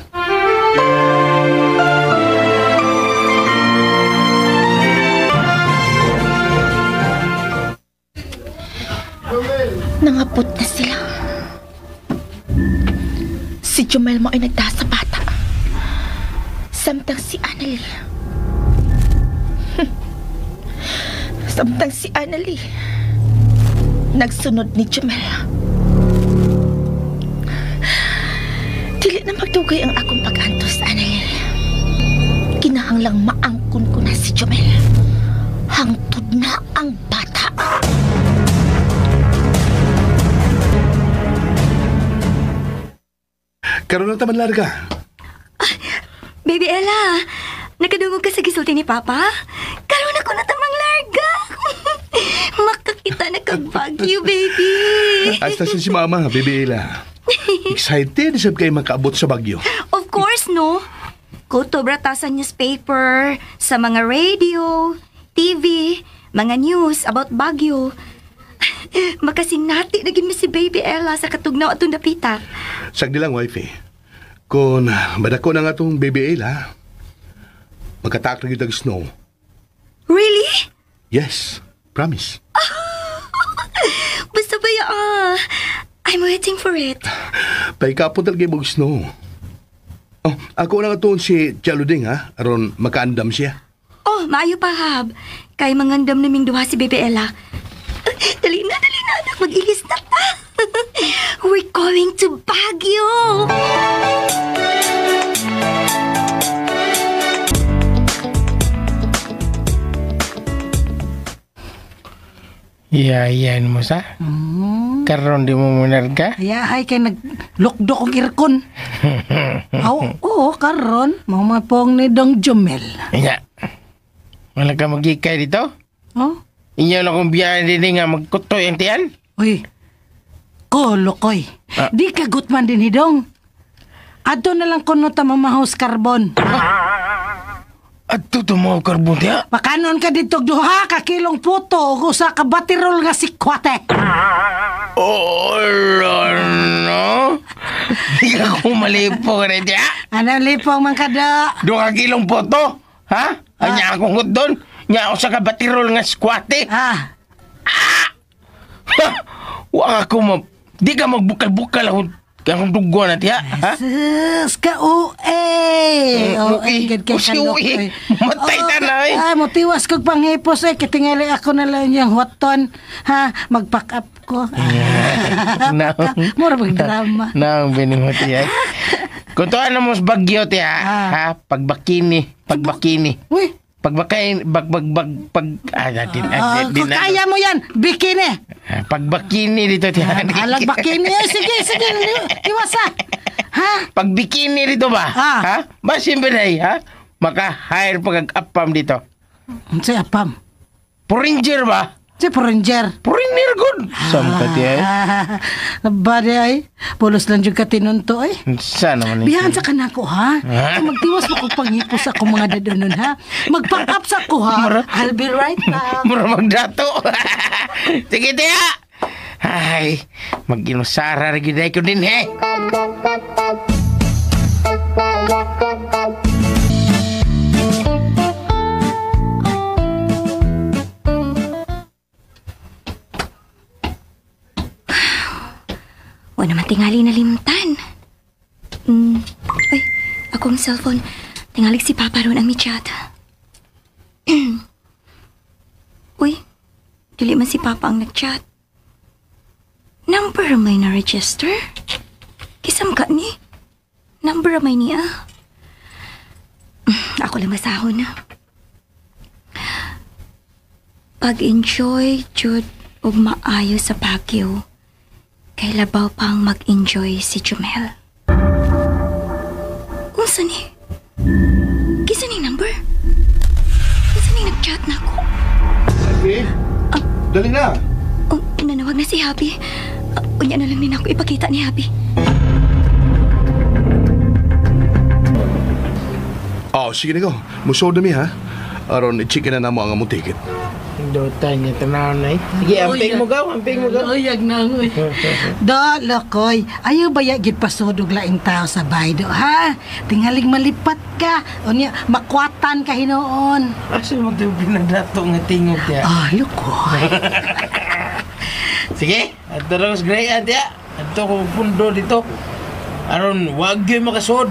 Nangapot na sila. Si Jumel mo ay nagdaha sa bata. Samtang si Annalie. Samtang si Annalie nagsunod ni Jumel. Dili na magdugay ang akong pag-antos, Annalie. Kinahanglang maangkon ko na si Jumel. Hangtod na ang bata. Karoon lang taman larga. Baby Ella, nakadungog ka sa gisulti ni Papa? Karoon ako na tamang larga. Makakita na kag Baguio, baby. Hasta si Mama, baby Ella. Excited sab kayo makaabot sa Baguio. Of course, no? Kutobra sa newspaper, sa mga radio, TV, mga news about Baguio. Makasinati na gini si Baby Ella sa katugnaw atong dapita. Sagdi lang, wife eh. Kung madako na nga itong Baby Ella, magkatak na yung snow. Really? Yes, promise. Basta ba I'm waiting for it. Paikapon talaga yung snow. Ako na nga itong si Chaluding ha, aron makaandam siya. Maayo pa, Hab. Kay mangandam naming duha si Baby Ella. Dali na, anak. Mag-ilis na pa. We're going to Baguio. Yan mo sa? Karon di mo munarga? Ay kay naglukdok og irkon. Oo, karon mamapong ni Dong Jumel. Iya. Wala ka magikay dito? Oh? Inyo na kong biyahe din nga magkutoy ang tiyan? Uy, Lokoy. Di kagut man din hidong. Ato na lang kuno ta mamahos karbon. Ato mo karbon tiya? Pakanon ka dito duha ka kilong puto o usa ka batirol nga sikwate. No? Di ka kumalipo ka rin tiya? Ano lipong man kada? 2 kilong puto? Ha? Anya akong hud doon? Nya ako sa kabatirol nga squate? Wa ako di ka magbukal-bukal akong dugo na tiya, ha? Sus, ka ue. Usi-uwi. Matay ta na, eh. Motiwas kong panghipos, kitingali ako na lang yung waton. Ha? Mag-pack up ko. Mura mag-drama. Naang bining mo tiya. Kung to ano mo bagyo tiya, ha? Pagbakini. Uy. Kung kaya mo yan, bikini. Pagbakini dito tiya. Alag bakini. Sige, iwasa. Ha? Pag bikini dito ba? Ha? Basin ba day, ha? Maka-hire pag-apam dito. Ano apam? Puringer ba? Si Puringer. Puringer good. Saan ka tiya? Nabari ay. Pulos lang yung katinunto ay. Saan naman ito? Bihan sa kanako ha. Magtiwas mo kong panghipos ako mga dadonon ha. Mag-pack up sa ko ha. I'll be right back. Mura magdato. Sige tiya. Ay, mag-inusara rin ko din eh. O naman tingali na limtan. Ay, akong cellphone. Tingalig si Papa ron ang mi chat. Uy, dili man si Papa ang nag-chat. Number may na-register? Kisam ka ni? Number may niya? Ako lang masahon na. Pag-enjoy, jud, o maayo sa Baguio. Kay labaw pang mag-enjoy si Jumel. Unsa ni? Kisa ni number? Kisa ni nag-chat na ako? Okay. Dali na. Nanawag na si Happy. Unya na lang din ako ipakita ni Happy. Sige na ko. Musood na mi ha. Aron, i-chicken na namo ang among ticket. Dota niya, tanaw na eh. Sige, amping mo gaw. Uyag na ngoy. Lokoy. Ayaw ba yagit pasudog laing tao sa baydo, ha? Tingaling malipat ka. O niya, makwatan ka hinoon. Asa mo ito pinagdato nga tingog niya? Lokoy. Sige, ato lang sa grayan tiya. Ato kong pundo dito. Aron, wag yun makasod.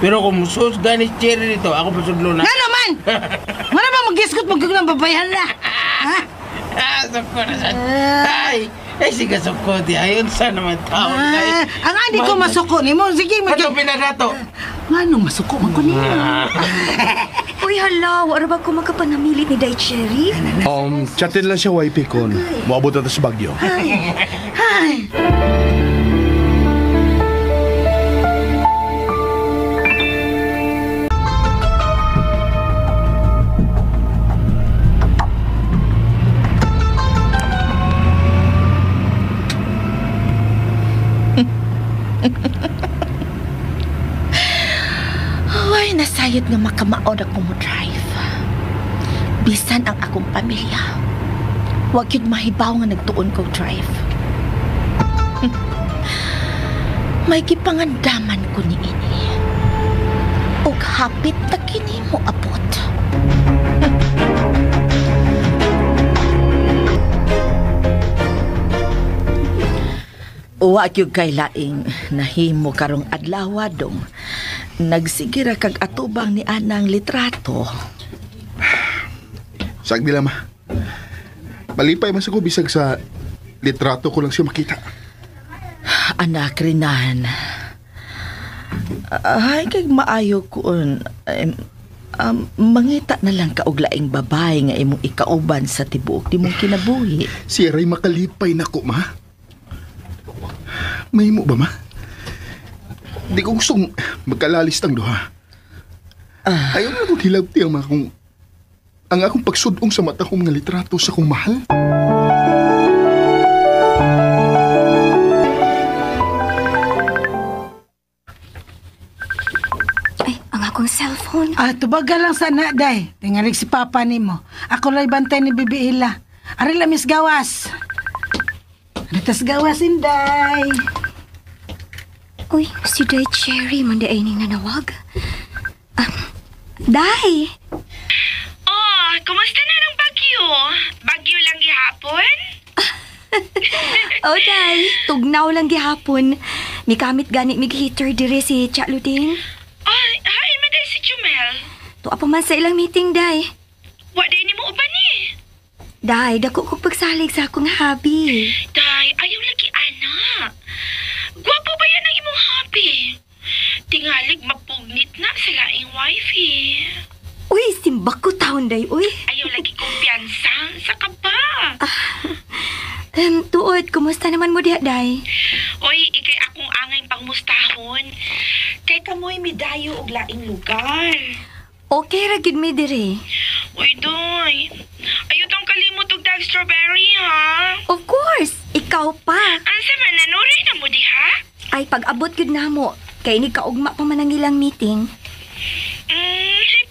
Pero kung musos gani cherry dito, ako pasudlo na. Nga naman! Wala ba mag-giskot magkaglang babayan na? Ha? Soko na saan. Ay, sige soko di. Ayun sa naman tao. Ang andi ko masuko ni mo. Sige, Ano pinagato? Ano masuko man ko niya? Uy, hala. Wala ba ko magkapanamilit ni Day Cherry? Chatin lang siya wifi kon. Moabot na sa Baguio. Ay. Ay, nasayod nga makamaon ako mo drive. Bisan ang akong pamilya. Huwag yun mahibaw nga nagtuon ko drive. May gipangandaman ko ni ini. Og hapit na kini mo abot. Huwag yung kay laing nahimo karong adlaw dong. Nagsigira kag atubang ni anang litrato. Sagdi lang, ma. Malipay man sa ko bisag sa litrato ko lang siya makita. Anak rinan. Ay, kag maayo ko. Mangita na lang ka og laing babae nga imong ikauban sa tibuok di mong kinabuhi. Si Ray makalipay na ko, ma. May mo ba, ma? Di ko gustong magkalalis tang duha. Ayaw na kong hilabti ang ang akong pagsudong sa mata kong mga litrato sa kong mahal. Akong cellphone. Tubaga lang sana, day. Tingalig si Papa ni mo. Ako lang bantay ni Bibi Ila. Ari lang, Miss Gawas. Ritas Gawas, Inday. Uy, si Day Cherry, manda ay ning nanawag. Day! Oh, kumusta na ng bagyo? Bagyo lang gihapon? Oh, Day. Tugnaw lang gihapon. May kamit gani mig heater dire si Cha Luding. Hi, maday si Jumel. Tuwa pa man sa ilang meeting, Day. Wa day ni mo uban ni. Day, dako ko pagsalig sa akong hobby. Day, ayaw lagi anak. Gwapo ba yan ang imong hobby? Tingalig mapugnit na sa laing wifey. Uy, simbak ko taon, Day, uy. Ayaw lagi kumpiyansa sa kaba. Tuod, kumusta naman mo diha, Day? Uy, ikay akong angay pangmustahon. Kay kamoy midayo og laing lugar. Okay ra gid mi dire. Uy, Doy. Ayaw tong kalimot og dag strawberry, ha? Of course, ikaw pa. Asa man nanuray na mo diha? Ay, pag-abot gid namo. Kay ni kaugma pa man ang ilang meeting.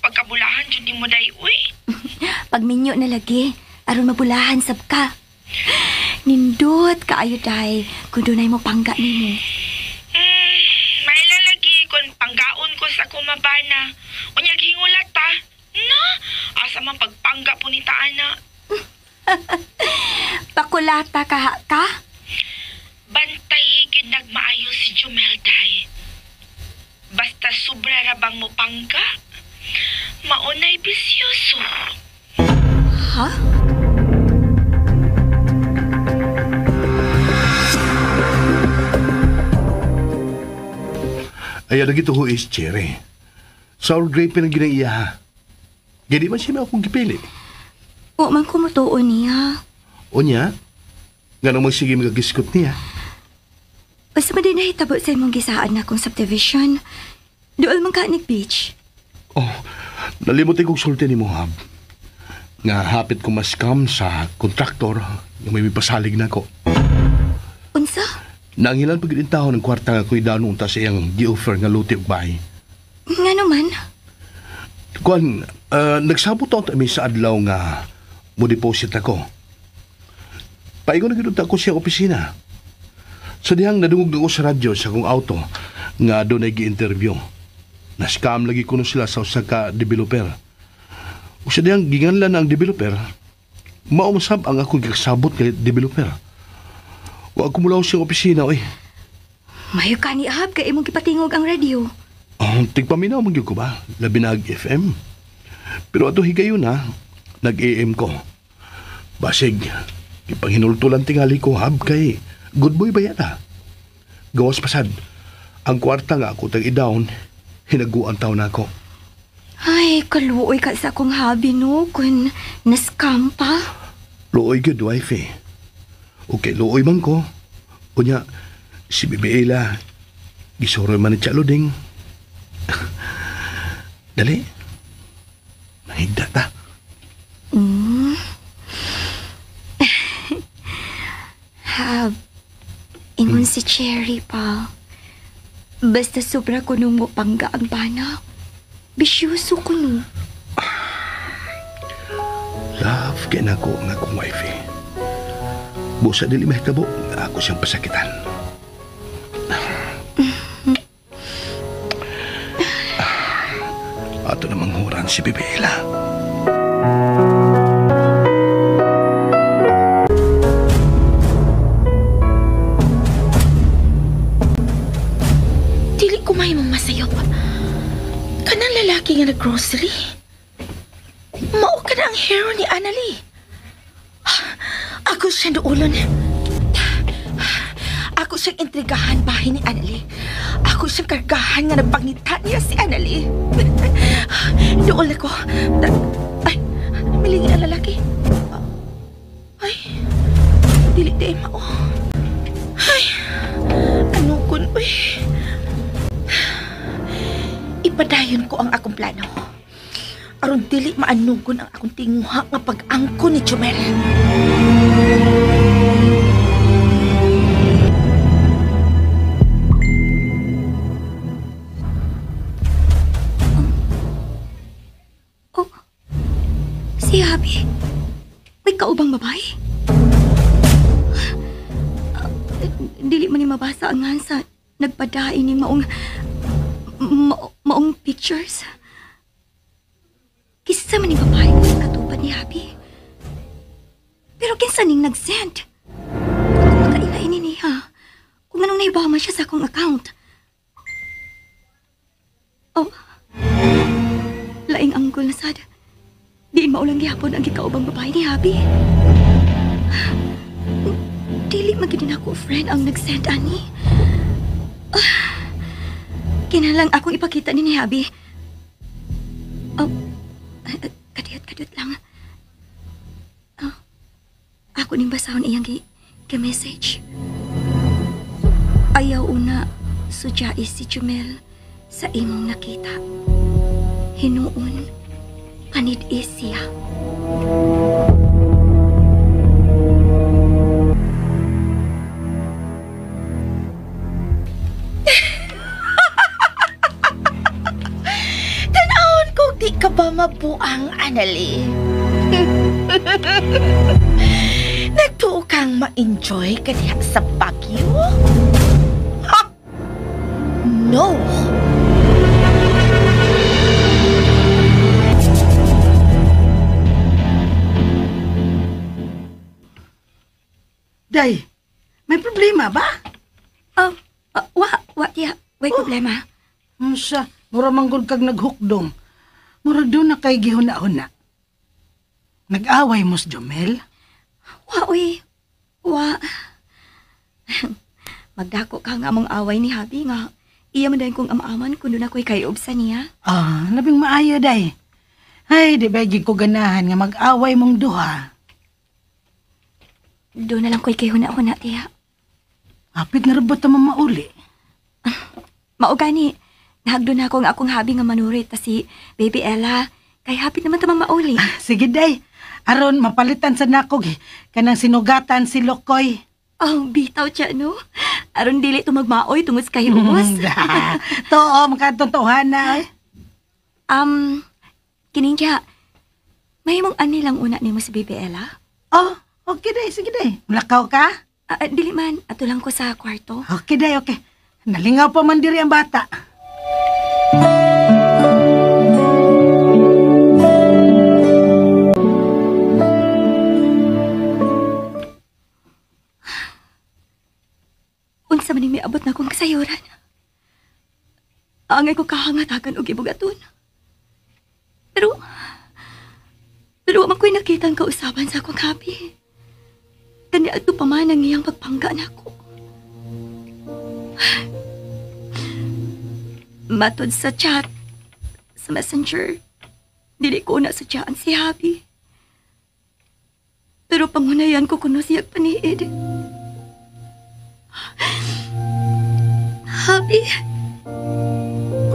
Pagkabulahan jud ni mo day, uy. Pagminyo na lagi, aron mabulahan sab ka. Nindot kaayo, Day, kung dunay mo pangga nimo. May lalagi kung panggaon ko sa kumabana. Unyag hingulat ta. No? Asa man pagpangga po ni taana. Pakulata ka? Bantay gid nagmaayo si Jumel, Day. Basta sobra ra bang mo pangga, maunay bisyoso. Ha? Ay, nagito ho is Cherry. Sour grape na ginaiya, ha? Gadi man siya na akong gipili. O man kumutuon niya. O niya? Nga nang magsige magagiskot niya. Basta ba din nahitabo sa imong gisaan na akong subdivision? Dool man ka beach. Oh, nalimutin kong sulti ni Mohab. Nga hapit ko maskam sa kontraktor yung may pasalig na ko. Unsa? Nangilan pag-inintaho ng kwarta nga ko'y danunta sa iyang gi-offer nga luti og bahay. Nga naman? Kuan, nagsabot ako kami sa adlaw nga mo deposit ako. Paingon na ginunta ko siya opisina. Sa dihang nadungog ko sa radyo sa akong auto nga doon ay gi-interview. Na-scam lagi ko sila sa usa ka developer. O sa dihang ginganlan ang developer, maumasab ang akong kasabot kay developer. Wa ko mulaw siyang opisina, oy. Mayo ka ni Ahab, kay imong gipatingog ang radio. Tigpaminaw magyud ko ba? Labi na FM. Pero ato higayon na, nag-AM ko. Basig, ipanghinultulan tingali ko, Hab, kay good boy ba yan, ha? Gawas pasad, ang kwarta nga ako tag-i-down, hinaguan taon na ako. Ay, kaluoy ka sa akong hobby, no? Kung na-scam pa. Luoy good, wife, eh. Okay, luoy man ko. Kunya, si Bibi Ila, gisoroy man ni Chaluding. Dali. Nahigda ta. Hab, ingon si Cherry pa. Basta sobra ko nung mo pangga ang bana. Bisyuso ko no. Love, kaya na ko nga kong wife, eh. Busa dili mahitabo, ako siyang pasakitan. Ato namang huran si Bibela. Dili ko may mong masayop. Kanang lalaki nga nag-grocery. Mao ka na ang hero ni Annalie. Ako siya doolon. Ako siyang intrigahan bahay ni Annalie. Ako siyang kargahan nga nagpangita niya si Annalie. Doon ako. Ay, milingi na lalaki. Ay, dili di mao. Ay, ano kun, uy. Ipadayon ko ang akong plano. Aron dili maanugon ang akong tinguha nga pag-angko ni Jumel. Si Abby, may kaubang babae? Dili man ni mabasa ang ngansa nagpadain ni maong pictures. Kisa man ni babae nga katupad ni Abby. Pero kinsa ning nag-send? Kung makailain niya, kung anong naibaman siya sa akong account. Oh, laing anggol na sad. Diin maulang gihapon ang gikaubang babae ni Abby. Dili magiging ako friend ang nag-send ani. Kinalang akong ipakita ni Abby. Kadiyot lang. Ako ning basahon iyang message. Ayaw una sudyais si Jumel sa imong nakita. Hinuon panid siya. Tanawon kung di ka ba mabuang, Annalie? Nagtuo kang ma-enjoy ka diha sa Baguio? Ha? No! Day, may problema ba? Tiya, may problema. Siya, mura manggol kag naghukdong. Mura doon na kay gihuna-huna. Nag-away mo si Jumel? Magdako ka nga mong away ni Habi nga. Iya man dahil kong amaaman kung doon ako'y kayob sa niya. Labing maayo, day. Ay, di ba ko ganahan nga mag-away mong duha. Doon na lang ko'y kayhuna-huna, tiya. Hapit na rabot naman mauli. Mao gani, nahagdo na ako nga akong Habi nga manurit ta si Baby Ella. Kay hapit naman tamang mauli. Sige, day. Aron, mapalitan sa nakog. Kanang sinugatan si Lokoy. Bitaw siya, no? Aron dili ito magmaoy tungod sa kahibubos. Too, makatontohan na. Kining siya, may mong ani lang una ni mo si Baby Ella? Okay, day. Sige, day. Mulakaw ka? Dili man, ato lang ko sa kwarto. Okay, day, okay. Nalingaw pa man diri ang bata. Unsa man may abot na akong kasayuran. Angay ko kahangatagan og ibugaton. Pero man ko'y nakita ang kausaban sa akong Habi. Kanya ato pa man ang iyang pagpangga na ako. Matod sa chat, sa messenger, dili ko na sa chat si Habi. Pero pangunayan ko kuno siyag paniid. Habi,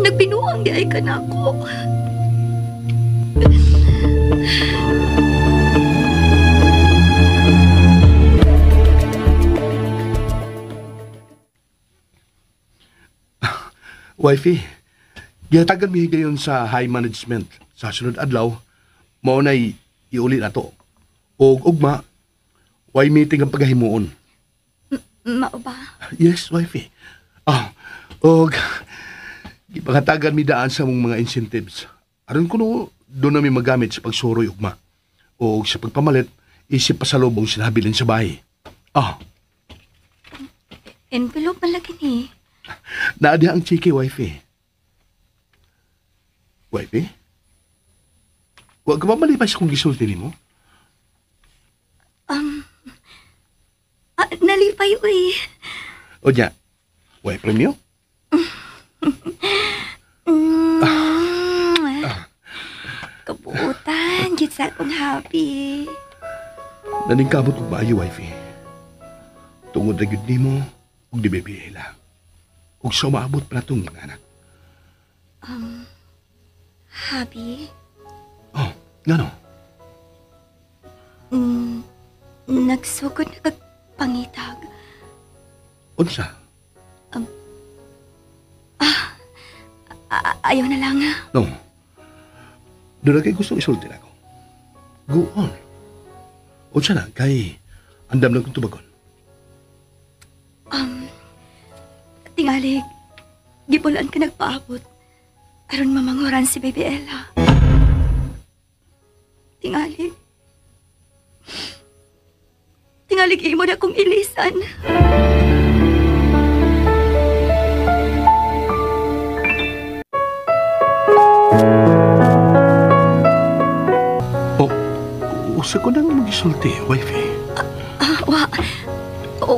nagbinuang di ay ka na ako. Wifey, gihatagan mi gayon sa high management sa sunod adlaw, mao nay iuli na to. Og ugma, why meeting ang pagahimuon. Mao ba? Yes, wifey. Og ipangatagan mi daan sa mong mga incentives. Aron kuno doon namin magamit sa pagsuroy ugma. O sa pagpamalit, isip pa sa lubong sinabilin sa bahay. Envelope malaki ni. Naadi ang chiki, wifey. Wifey? Huwag ka ba malipas kung gisulti ni mo? Nalipay, uy. O niya, way premyo? Kabuutan, gid sa akong happy. Naningkamot ko ba yung wifey? Tungod na yun ni mo, huwag di bibihila. Huwag sa maabot pa na itong mga anak. Happy? Oh, gano? Nagsugod na kagpangitag. Unsa? Ayaw na lang. No. Doon na kayo gusto isulti ako. Go on. Unsa na, kay andam lang kong tubagon. Tingalig, gibulan ka nagpaabot. Aron mamanguran si Baby Ella. Tingalig. Tingalig imo na kong ilisan. Usa ko nang mag-isulti, wifey.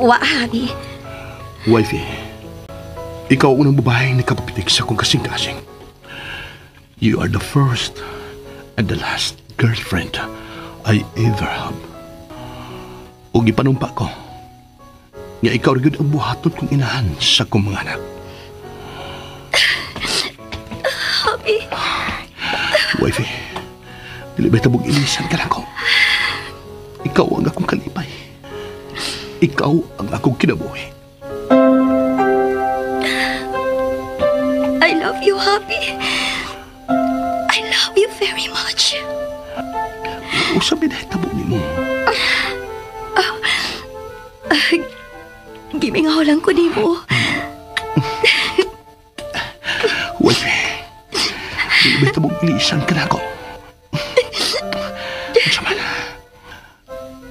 Habi. Wifey, ikaw unang babaeng nakapapitik sa kong kasing-kasing. You are the first and the last girlfriend I ever have. O gipanumpa ko, nga ikaw rin ang buhaton kong inahan sa kong mga anak. Habi. Wifey, dili ba'y tabog ilisan ka lang ko. Ikaw ang akong kalipay. Ikaw ang akong kinabuhi. I love you, Habi. I love you very much. Usabi na itabog ni mo. Gimingaw lang ko ni mo. Wifey, dili ba'y tabog ilisan ka lang ko.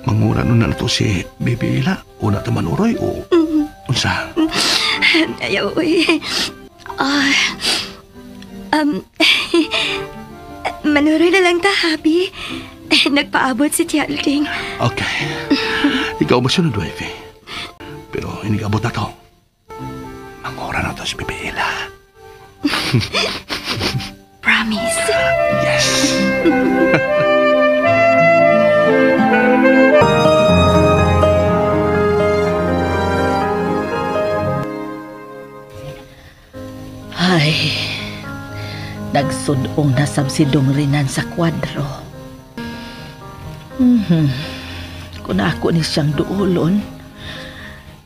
Mangura nun na to si Baby Ella o na tamanuroy o unsa? Ayaw, manuroy na lang ta, Habi. Nagpaabot si Tialding. Okay. Ikaw ba sunod, wifey? Pero hindi abot na to. Mangura na to si Baby Ella. Promise? Yes. Ay, nagsudong na sab si Dongrinan sa kwadro. Kung ako ni siyang duulon,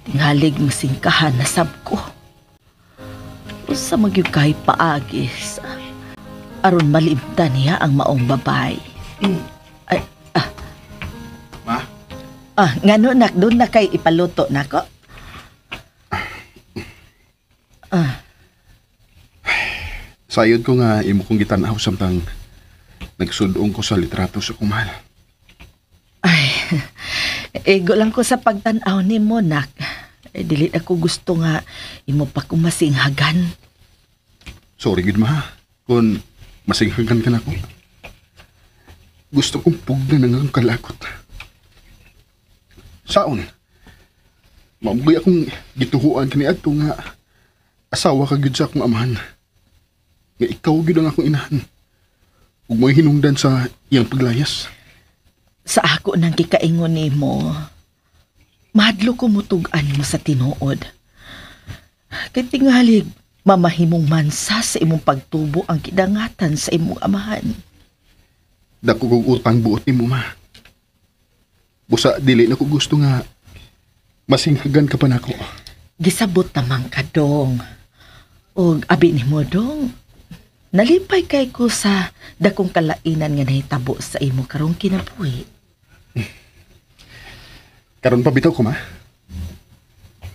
tingalig masingkahan na sab ko. Usa magyug kay paagis, aron malimtan niya ang maong babay. Ma? Ngano nak, doon na kay ipaluto nako? Sayod ko nga imo kong gitanaw samtang nagsudong ko sa litrato sa kumal. Ay, ego lang ko sa pagtanaw ni mo, nak. Dili ako gusto nga imo pa kong masinghagan. Sorry, good ma. Kung masinghagan ka na ko. Gusto kong pugna ng ang kalakot. Saon? Mabugoy akong gituhuan kani adto nga asawa ka gyud sa akong amahan. Nga ikaw gyud ang akong inahan. Ug mo'y hinungdan sa iyang paglayas. Sa ako nang kikaingon nimo, mahadlo ko mutugan mo sa tinuod. Kay tingalig, mamahimong mansa sa imong pagtubo ang kidangatan sa imong amahan. Dako kong utang buot nimo, ma. Busa dili na ko gusto nga masinghagan ka pa nako. Gisabot tamang ka, Dong. Og abi nimo, Dong. Nalipay kay ko sa dakong kalainan nga nahitabo sa imo karong kinabuhi. Karon pa bitaw ko, ma.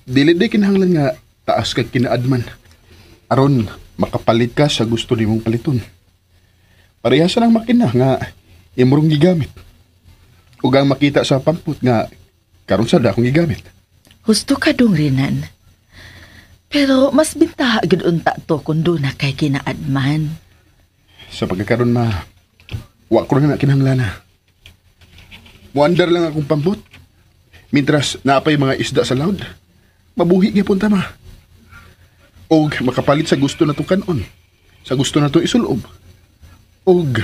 Dili day kinahanglan nga taas kag kinaadman. Aron makapalit ka sa gusto nimong paliton. Parehas lang makina nga imurong gigamit. Ug ang makita sa pamput nga karon sada akong gigamit. Husto ka, Dongrinan. Pero mas bintaha gid unta to kun do na kay kinaadman. Sa pagkakaroon, ma, wa ko na kinahanglan na. Muandar lang akong pamput. Mintras naapay mga isda sa laod. mabuhi gyapon ta ma. Og makapalit sa gusto na tong kanon. Sa gusto na tong isulob. Og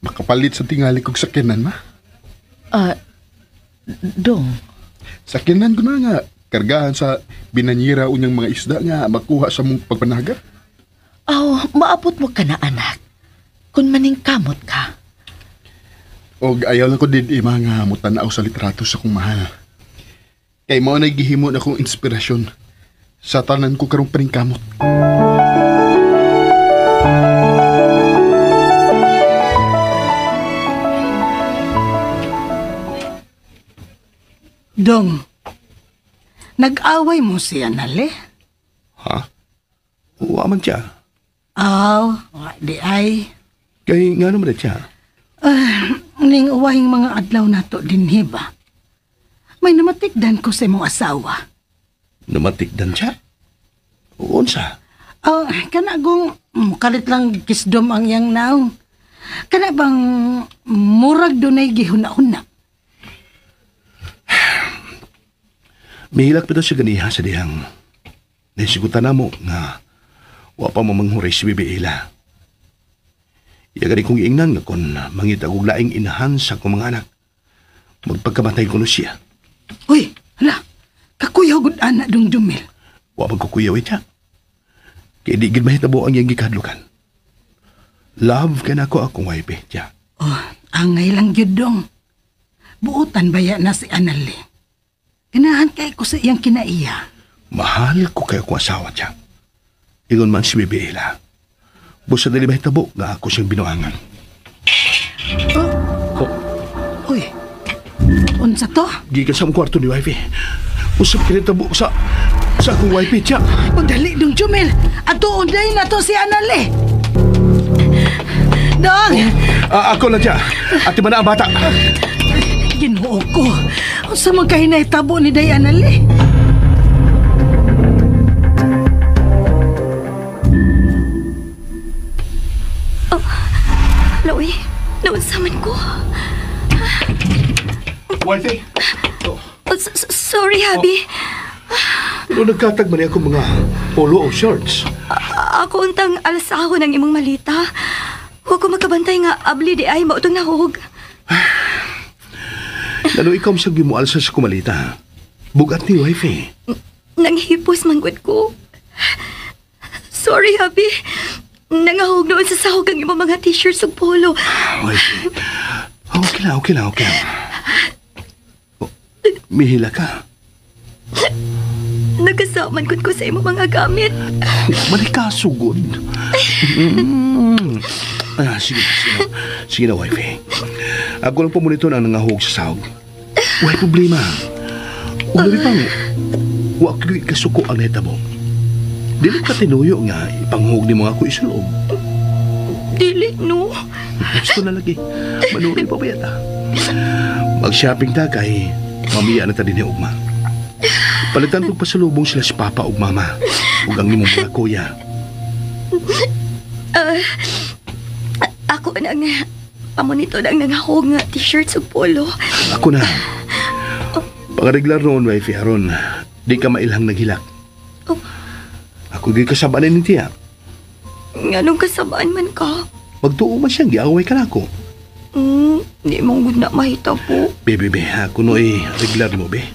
makapalit sa tingali kog sakyanan ma. Dong. Sakyanan ko na nga kargahan sa binanyira unyang mga isda nga makuha sa mong pagpanaga. Maabot mo ka na, anak. Kung maning kamot ka. Og ayaw lang ko din mga mutanaw sa litrato sa kong mahal. Kay mao na gihimo na akong inspirasyon sa tanan ko karong paningkamot. Dong, nag-away mo siya, Nale? Ha? Wa man siya. Di ay. Kay nga naman siya. Ning uwahing mga adlaw na to din, hiba. May namatikdan ko sa imong asawa. Namatikdan siya? Unsa? Kanagong kalit lang kisdom ang yang naong. Kana bang murag dunay gihuna-huna? Mihilak pa daw siya ganiha sa dihang. Naisigutan na mo nga wa pa mo manghuray si Bibi Ila. Iya gani kong iingnan nga kung mangita kong laing inahan sa kong mga anak. Magpagkamatay ko no siya. Uy, hala, kakuyaw gud ana dong Jumel. Wa magkukuyaw siya. Kaya di gid mahitabo ang iyang gikadlukan. Love ka na ako akong wife siya. Angay lang yun dong. Buutan baya na si Anali. Ganahan kay ko sa iyang kinaiya. Mahal ko kayo kung asawa siya. Ingon man si Bibi Ila. Busa dali mahitabo nga ako siyang binuangan. Uy, unsa to? Gikan sa mong kwarto ni wifey. Usap kinitabo sa akong wifey siya. Dali dong Jumel. Ato online na to si Anali. Dong! Ako lang siya. At iba na ang bata. Ginoo ko. Unsa man kahinay tabo ni Day Anali? Loy, naunsaman ko. Wifey? Sorry, Habi. Pero nagkatag man ako mga polo o shorts. Ako untang alasaho ng imong malita. Huwag ko magkabantay nga abli di ay mautong nahug. Lalo ikaw sa gimualsa sa kumalita. Bugat ni wifey. Nanghipos manggod ko. Sorry, Habi. Nangahog noon sa sahog ang imong mga t-shirts ug polo. Wifey. Okay lang. Mihila ka. Nagasaman ko sa imong mga gamit. Malikasugod. Sige na, wifey. Ako lang pumunito na nangahog sa sahog. Why problema? Ulabi pang, wak kasuko ang netabo. Dili ka tinuyo nga ipanghug ni mga ko isulog. Dili, no? Gusto na lagi. Manurin pa ba yata? Mag-shopping ta kay mamaya na ta din ni Ugma. Palitan kong pasalubong sila si Papa ug Mama. Ug ang imong mga kuya. Ako nang pamunito nang nangahog nga t-shirts ug polo. Ako na. Pag-regular noon, wifey, aron. Di ka mailhang naghilak. Ako di kasabaan ni tiya. Nganong kasabaan man ka? Magtuo man siyang giaway ka na ako. Di mong gud na mahita po. Bebe, ako no regular mo, be.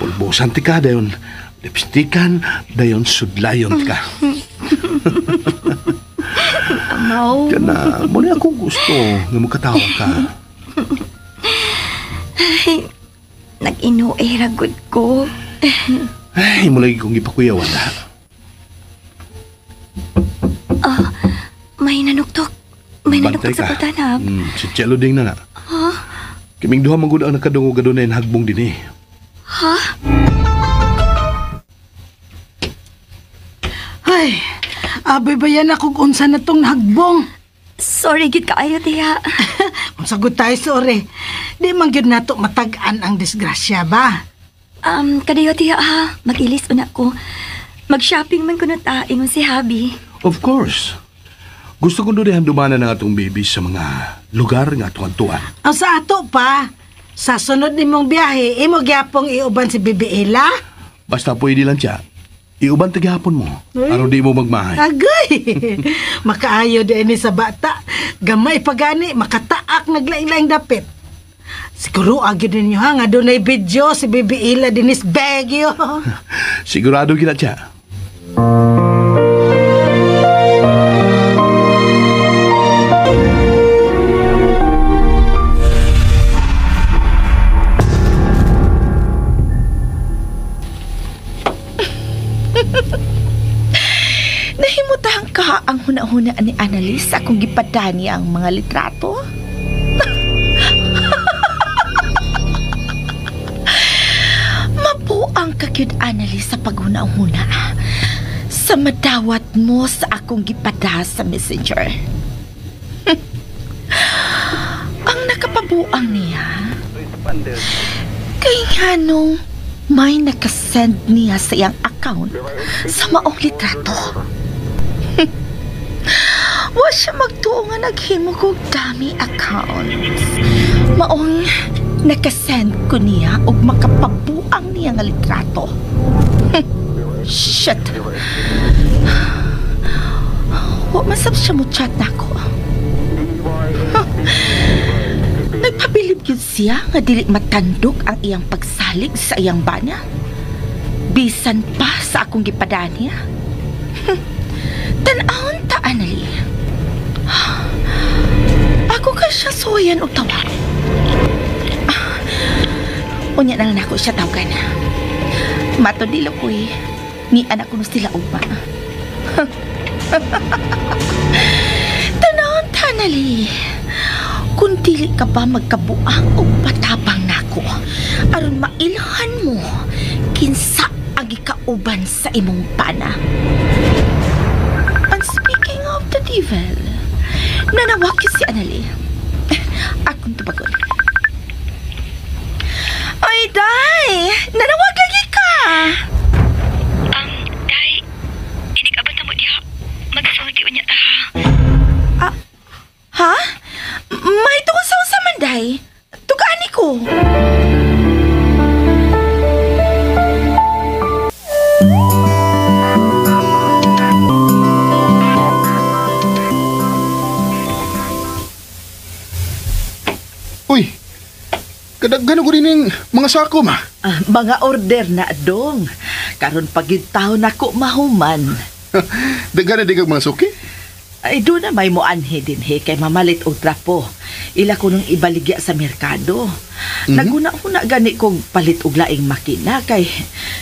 Pulbosan ti ka, dayon lipstikan, dayon sudlayon ka. Amaw. Yan na, muna akong gusto nga magkatawa ka. Ay, nag-ino-era good ko. Ay, mula kong ipakuyawan na. May nanuktok. May nanuktok sa patanap. Si Chelo ding na na. Ha? Kaming duha manggod ang nakadungo-gado na yung hagbong din eh. Ha? Ay, abay ba yan akong unsa na tong hagbong? Sorry, gid kaayo, tiya. Unsa gud tayo, sorry. Di man gyud nato matag-an ang disgrasya ba? Kadayo, tiya, ha? Mag-ilis una ko. Mag-shopping man ko na ta, ingon si Habi. Of course. Gusto ko doon dumanan ng atong baby sa mga lugar nga atong tuwan. Ang sa ato pa. Sa sunod nimong biyahe, imo gyapong iuban si Bibi Ella? Basta pwede lang siya. Iuban tagahapon mo. Aron di mo magmahay. Agay! Makaayo din ni sa bata. Gamay pagani, makataak naglaing-laing dapit. Siguro agyo din nyo ha, nga doon ay video si Bibi Ella dinis Baguio. Sigurado gila siya. Nahimutang ka ang huna-huna ni Annalise sa akong gipadani ang mga litrato? Mabuang kagyud Annalise sa paghuna-huna sa madawat mo sa akong gipada sa messenger. Ang nakapabuang niya kay nganong may nakasend niya sa iyang account sa maong litrato. Wa siya magtuo nga naghimo kog dami accounts. Maong nakasend ko niya og makapabuang niya nga litrato. Shit. Wa masab siya mo chat nako. Nagpabilib yun siya nga dili matandok ang iyang pagsalig sa iyang bana. Bisan pa sa akong gipadaan niya. Tan-aon ta, Anali. Ako ka siya suwayan o tawag. Unya na lang ako siya tawagan. Matodilo ko ni anak ko sila ugma. Tan-aon ta, Anali. Kung dili ka ba magkabuang o patabang nako, aron mailhan mo kinsa ang ikauban sa imong pana. And speaking of the devil, nanawag si Anali. Akong tubagon. Ay, Day! Nanawag lagi ka! Day, hindi ka ba tamo diha? Magsulti unya ta. Ha? May tungkol sa usaman, Day. Tugani ko. Uy, kadaghan ko rin yung mga sako, ma. Mga order na, Dong. Karon pagintahon ako mahuman. Daghan na di kag mga suki? Ay, doon na may muanhe din kay mamalit og trapo. Ila ko nung ibaligya sa merkado. Naguna-una gani kong palit og laing makina kay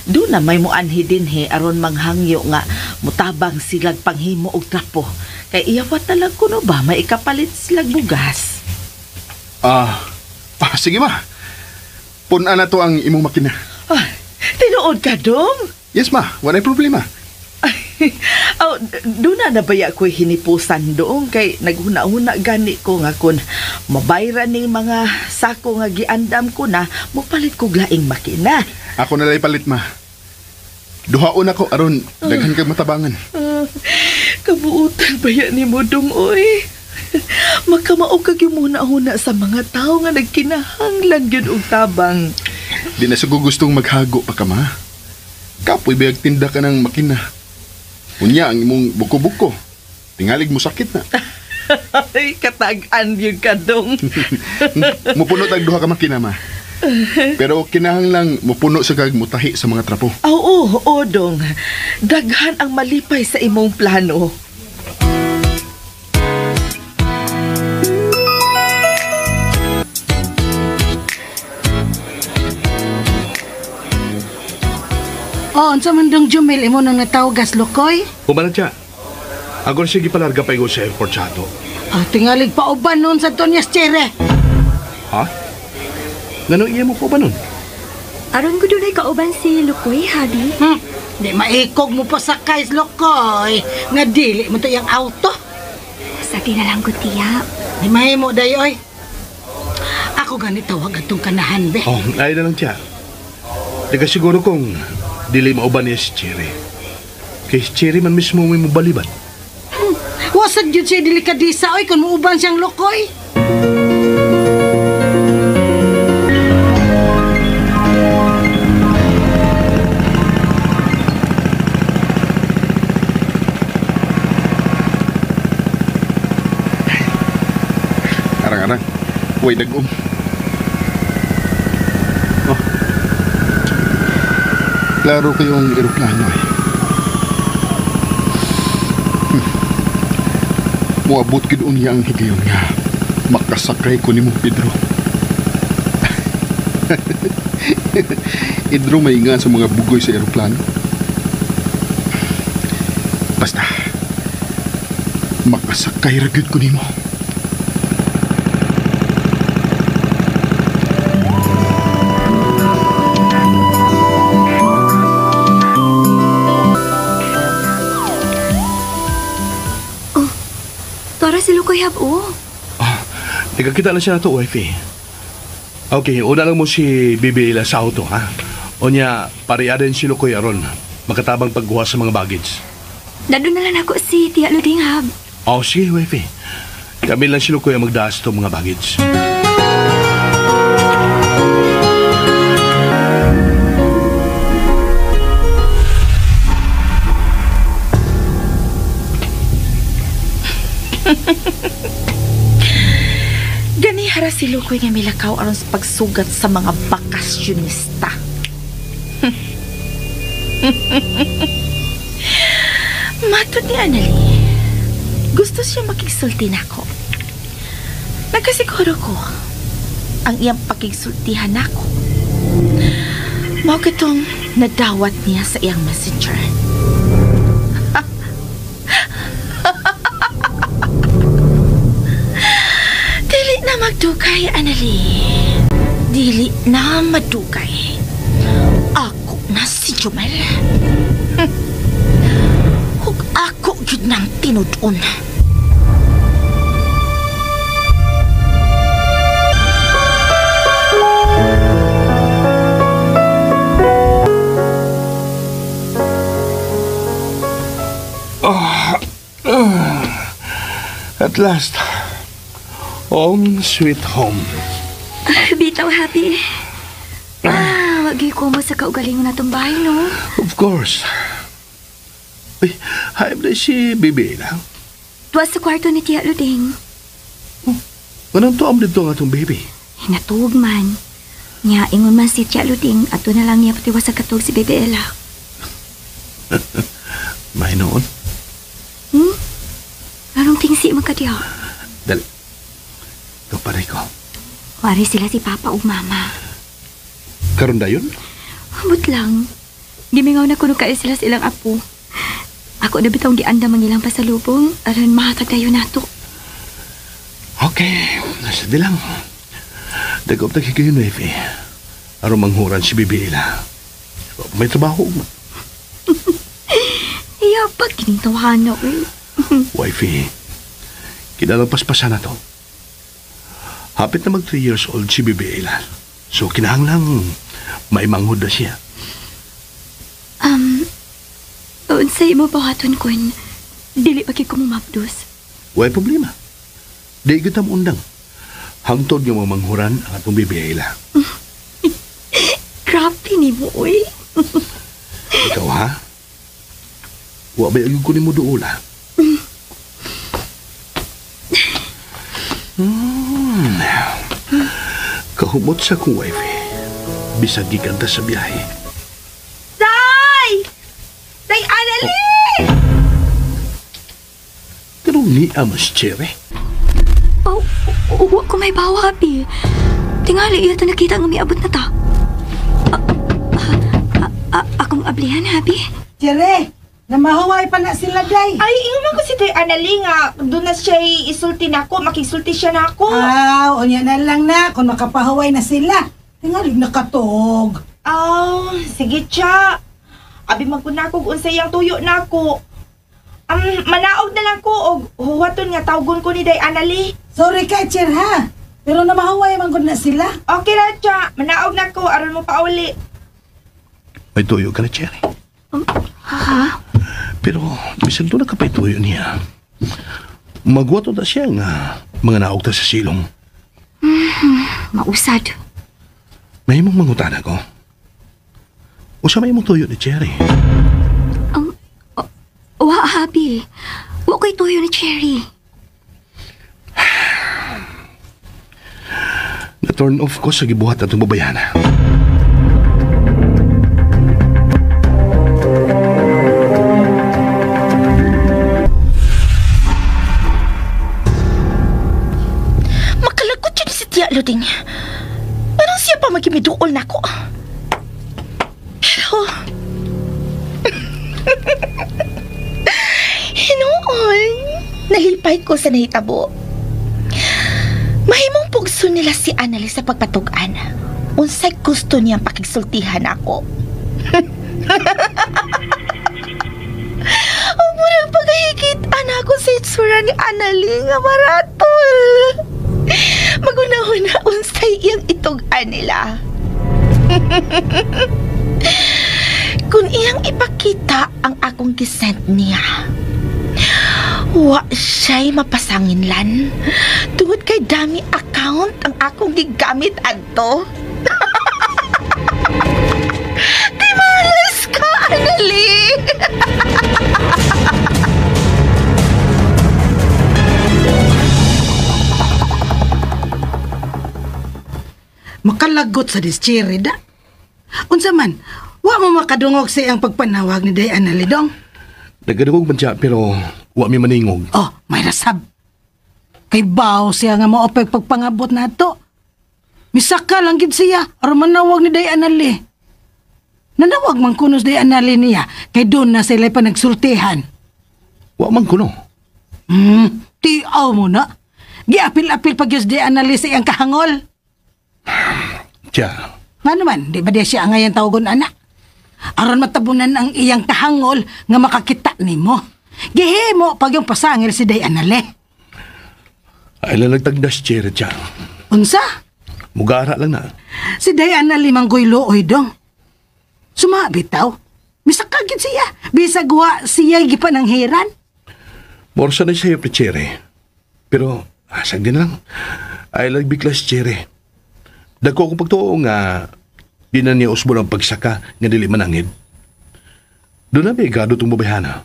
doon na may muanhe din aron manghangyo nga mutabang silag panghimo og trapo. Kay iyawat na lang kuno ba may ikapalit silag bugas. Sige ma. Punan na to ang imong makina. Tinuod ka, Dong? Yes ma, walay problema. Doon na nabaya ko'y hinipusan doon kay naghuna-huna gani ko nga kun mabayran ning mga sako nga giandam ko na mupalit ko laing makina. Ako na lay palit ma. Duhaon ako aron daghan kag matabangan. Kabuutan baya ni mo Dong, oy. Makamao kag muna-huna sa mga tao nga nagkinahanglan gyud og tabang. Di na siguro gustong maghago pa ka ma. Kapoy bayag tinda ka ng makina. Unya ang imong buko-buko. Tingalig mo sakit na. Ay, katag-an yun ka, Dong. Mupuno tag duha ka makina, ma. Pero kinahanglang mupuno sa kag mutahi sa mga trapo. Oo, Dong. Daghan ang malipay sa imong plano. Unsa man dong Jumel imo nang natawagas Lokoy? Kumanan siya. Ako na siya gipalarga pa sa airport sa ato. Tingalig pa uban noon sa Tonyas Chere. Ha? Ganong iya mo po ba nun? Aron ko doon ay kauban si Lukoy, Hadi. Di maikog mo pa sa kais Lokoy. Nga dili mo to yung auto. Sa na lang ko, tiya. Di mahimo dayoy. Ako ganit tawag atong kanahan, be. Ay na lang siya. Di ka siguro kung dili mauban niya si Cherry. Kay si Cherry man mismo may mabalibat. Wasad yun siya delikadisa, oy, kung muuban siyang Lokoy. Way dagom. Oh. Klaro kayong eroplano eh. Muabot gid unya ang higayon nga. Makasakay ko nimo, Pedro. Pedro maingan sa mga bugoy sa eroplano. Basta makasakay ra gyud ko nimo. Tara si Lukoy Habo. Nagkakita na siya na to, wifey. Okay, una lang mo si Bibi ila sa auto, ha? O niya, pariaden si Lukoy aron. Makatabang pagguha sa mga baggage. Dado na lang ako si Tia Luding Hab. Oh, sige, wifey. Kami lang si Lukoy ang magdaas itong mga baggage. Ganihara si Lukoy nga milakaw aron sa pagsugat sa mga bakasyonista. Matod ni Annalie, gusto siya makigsulti nako. Nagkasiguro ko, ang iyang pakigsultihan nako, mao kitong nadawat niya sa iyang messenger. Dili na magdugay, Annalie. Dili na madugay. Ako na si Jumel. Hug ako yun ng tinudon. At last, home sweet home. Bitaw, Happy. Wagi ko mo sa kaugalingon na itong bahay, no? Of course. Uy, hayab na si Bibi lang. Tuwas sa kwarto ni Tia Luding. Anong tuam dito nga itong baby? Hinatuog man. Nya, ingon man si Tia Luding at na lang niya patiwas sa katog si Bebe Ella. May noon? Anong tingsi magkadiya? Dali. Ito pare ko. Wari sila si Papa o Mama. Karon dayon? Ambot lang. Gimingaw na kuno kayo sila sa ilang apo. Ako na bitong gianda mangilang pasalubong aron mahatag tayo nato. Okay, nasa di lang. Dagop na kikayon, Efe. Aron manghuran si Bibila. May trabaho mo. Iya, pag kinitawahan na, Wifey, kinalagpaspasan na to. Hapit na mag 3 years old si Bibila. So, kinahanglang may manghud na siya. Unsay mo bawaton kon, dili pa ko mumapdos. Way problema. Di kita mo undang. Hangtod yung mga manghuran ang atong Bibila. Grabe ni mo, uy. Ikaw, ha? Wa ba yung kunin mo doon, ha? Kahumot sa kong wife, bisag giganta sa biyahe. Day! Day, Annalie! Pero ni amas chere. Huwag ko may bawa, Happy. Tingali iya ito nakita nga may abot na ta. Akong ablihan, Happy. Jere, namahuway pa na sila, Day. Ay, ingon ko si Day Annalie nga, doon na siya isulti na ako, makisulti siya na ako. Unya na lang na, kung makapahuway na sila. Tingalig nakatog. Sige siya. Abi magpunakog unsay ang tuyo na ako. Manaog na lang ko, og huwaton nga tawgon ko ni Day Annalie. Sorry ka, Cher, ha? Pero namahuway man gud na sila. Okay ra siya, manaog na ko, aron mo pauli. May tuyo ka na, Cherry. Ha? Pero, bisan doon nakapay tuyo niya. Magwato na siya nga mga naog ta sa silong. Mausad. May mong mangutan ako. O sa may mong tuyo ni Cherry. Wa, Happy. Wa ko'y tuyo ni Cherry. na-turn off ko sa gibuhat atong babayana. Makalagot yun si Tia Luding. Parang siya pa magimiduol na ko. Pero... Hinoon, nalipay ko sa nahitabo. Mahimong pugso nila si Annalyn sa pagpatugan. Unsay gusto niyang pakigsultihan ako. Ang murang paghahikitan ako sa itsura ni Annalyn nga maratol. Magunahon na unsay iyang itugan nila. Kung iyang ipakita ang akong gisent niya, wa siya'y mapasanginlan. Tungod kay dami account ang akong gigamit adto. Di malas ka, Annalyn! Makalagot sa dischiri da. Unsa man, wa mo makadungog sa iyang pagpanawag ni Day Annalyn dong. Nagadungog man siya pero wa mi maningog. Oh, may rasab. Kay baw siya nga maopay pagpangabot na to. Misaka lang gid siya aron manawag ni Day Annalyn. Nanawag man kunos Day Annalyn niya kay doon na sila pa nagsultihan. Wa man kuno. Tiaw mo na. Giapil-apil pag Day Annalyn sa iyang kahangol. Tiya. Nga naman, di ba di siya ngayon tawagon anak? Aron matabunan ang iyang kahangol nga makakita nimo. Gihimo pag yung pasangil si Day Annalyn. Ay lalagtagdas chere tiya. Unsa? Mugara lang na. Si Day Annalyn manggoy looy dong. Sumabitaw. Misakagid siya. Bisag wa siya gipananghiran. Morsa na siya yung chere. Pero asag din lang. Ay lagbiklas chere. Dako kong pagtuo nga di na niya usbol ang pagsaka nga dili manangid. Doon na may gado itong babayhana.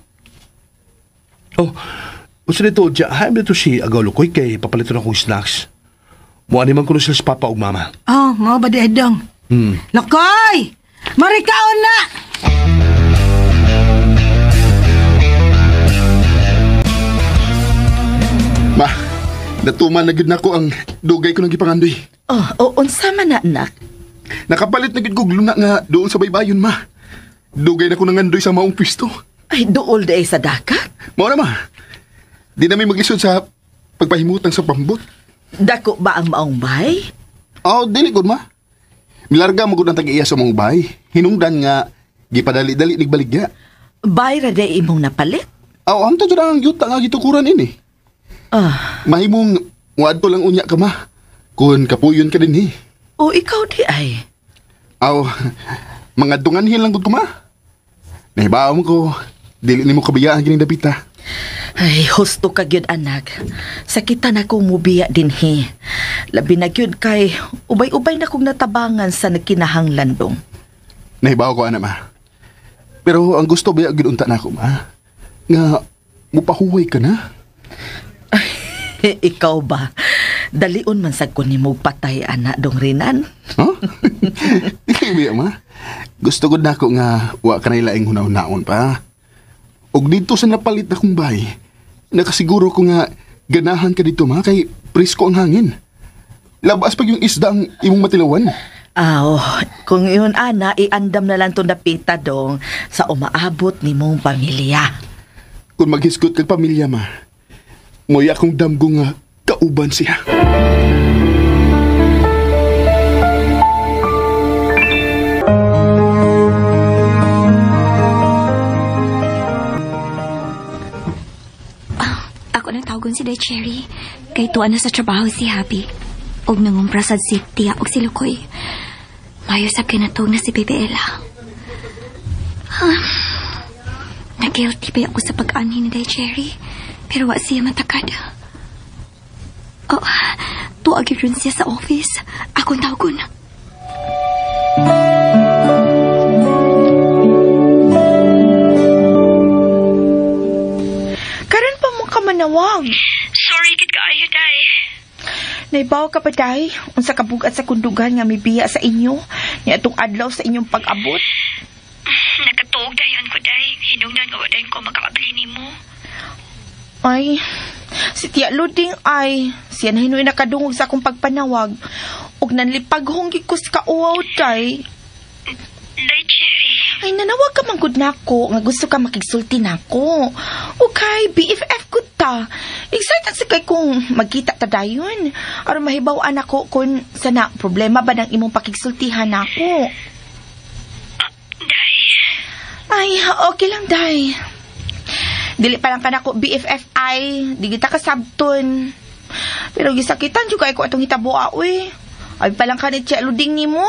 Oh, usa nito, hayam nito si Agaw Lukoy kay papalitan akong snacks. Muani man kuno sila sa papa ug mama. Oh, mga ba di dong? Lukoy! Marikaon na! Ma, natuman na gid nako ang dugay ko nang gipangandoy. Oh, unsa man na, anak? Nakapalit na gid kog luna nga doon sa baybayon, ma. Dugay na ko nangandoy sa maong pwesto. Ay, dool day sa dakat? Mao na, ma. Di na may maglisod sa pagpahimutang sa pambot. Dako ba ang maong bay? Oh, dili gud, ma. Milarga mo gud ang tag-iya sa maong bay. Hinungdan nga gipadali-dali nigbaligya. Bay ra day imong napalit? Oh, anto jud ang yuta nga gitukuran ini. Mahimong muad ko lang unya ka, ma. Kun kapuyon ka din, O ikaw di ay? Aw, mga dunganhin lang gud ko, ma. Nahibaw mo ko, dili ni mo kabiyaan gining dapita. Ay, husto ka gyud anak. Sakitan ako mubiya dinhi. Labi na gyud kay ubay-ubay na kong natabangan sa nagkinahanglan dong. Nahibaw ko, ana, ma. Pero ang gusto ba gyud unta nako, ma? Nga mupahuway ka na. Ikaw ba? Dalion man sa kunimog patay anak dong rinan. Huh? Dili ba, ma? Gusto gud nako nga wa ka na ilaing hunaw-naon pa. Og dito sa napalit akong bahay, nakasiguro ko nga ganahan ka dito, ma, kay presko ang hangin. Labas pag yung isda ang imong matilawan. Kung yun ana, iandam na lang to napita dong sa umaabot ni mong pamilya. Kung maghisgot kag pamilya, ma, mo'y akong damgo nga kauban siya. Ako nang tawagon si Day Cherry. Kay tuwa na sa trabaho si Happy. Og nangumprasad si Tia og si Lukoy. Mayosap kinatog na si Baby Ella. Nag-guilty pa ako sa pag-anhi ni Day Cherry. Pero wa siya matakad. Tuwag yun siya sa office. Akong tawagon. Karon pa mo ka manawag. Sorry, kid kaayo, Day. Naibaw ka pa, day? Unsa kabugat sa kundugan nga mibiya sa inyo? Nga itong adlaw sa inyong pag-abot? Nakatuog dayon ko, day. Hinungdan nga wadayin ko makakabili ni mo. Ay, si Tia Luding ay, siya na hinuwi nakadungog sa akong pagpanawag. Og nanlipag honggig ko sa kauaw, day. Day, Cherry. Ay, nanawag ka manggod na ako nga gusto ka makigsulti na ako. Okay, BFF ko ta. Excited sa kay kung magkita ta dayon. Aron mahibawaan ako kung sana problema ba ng imong pakigsultihan ako. Day. Ay, okay lang, day. Dili pa lang ka na ko BFF ay. Di kita kasabton. Pero gisakitan juga ako atong hitabo uy. Ay pa lang ka ni Tia Luding ni mo.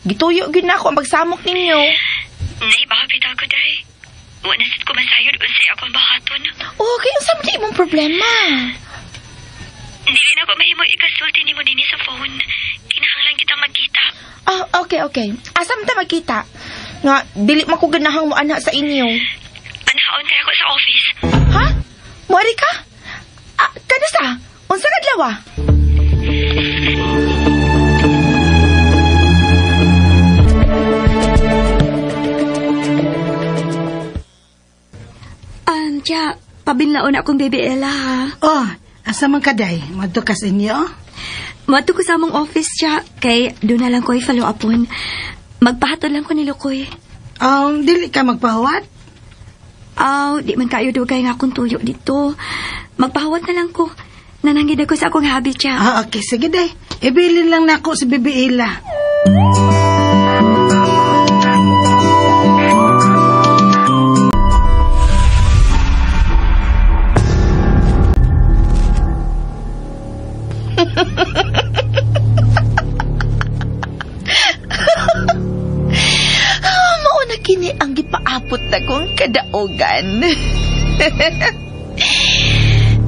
Gituyo gyud na ako ang pagsamok ninyo. Naibapit ako, day. Wanasit ko masayod o siya akong bahaton. Okay, ang sama imong problema. Hindi na ko mahimo ikasulti ni mo din sa phone. Kinahanglan kitang magkita. Ah, okay. Asam ta magkita? Nga, dili man ko ganahang mo anak sa inyo. Anahaon kaya ko sa office. Ha? Muari ka? Kada sa? Unsa kadlaw? Tia, pabinlaon akong baby Ella, ha? Oh, asa man ka, day? Madto ka sa inyo? Mato ko sa among office, Tia. Kay doon na lang ko i-follow upon. Magpahatod lang ko ni Lukoy. Dili ka magpahuwat? Di man kayo dugay nga akong tuyo dito. Magpahuwat na lang ko. Nananggid ako sa akong hobby, Tia. Okay, sige, day. Ibilin lang na ako si Bibi Ella. Mauna kini ang gipaabot na kong kadaogan.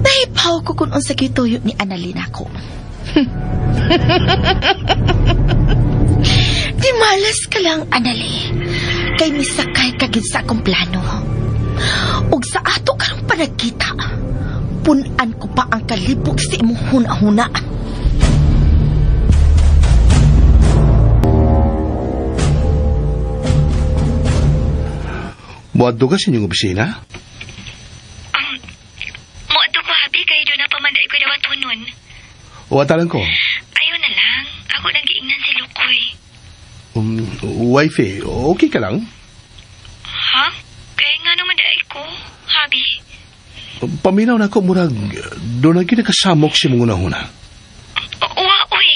Nahipaw ko kung unsa gituyo ni Annalyn ako. Di malas ka lang, Annalyn. Kay misakay kagid sa akong plano. Og sa ato karong panagkita, punan ko pa ang kalibog sa imong huna-huna. Muadto ka sa inyong opisina? Muadto ko, habi. Kaya doon na pamanday ko daw tunon. Watalan ko. Ayaw na lang. Ako nang giingnan si Lukoy. Wifey, okay ka lang? Ha? Kaya nga naman daay ko, habi. Paminaw na ako, murag, doon na kinakasamok si mong unahuna. Uwa, uy.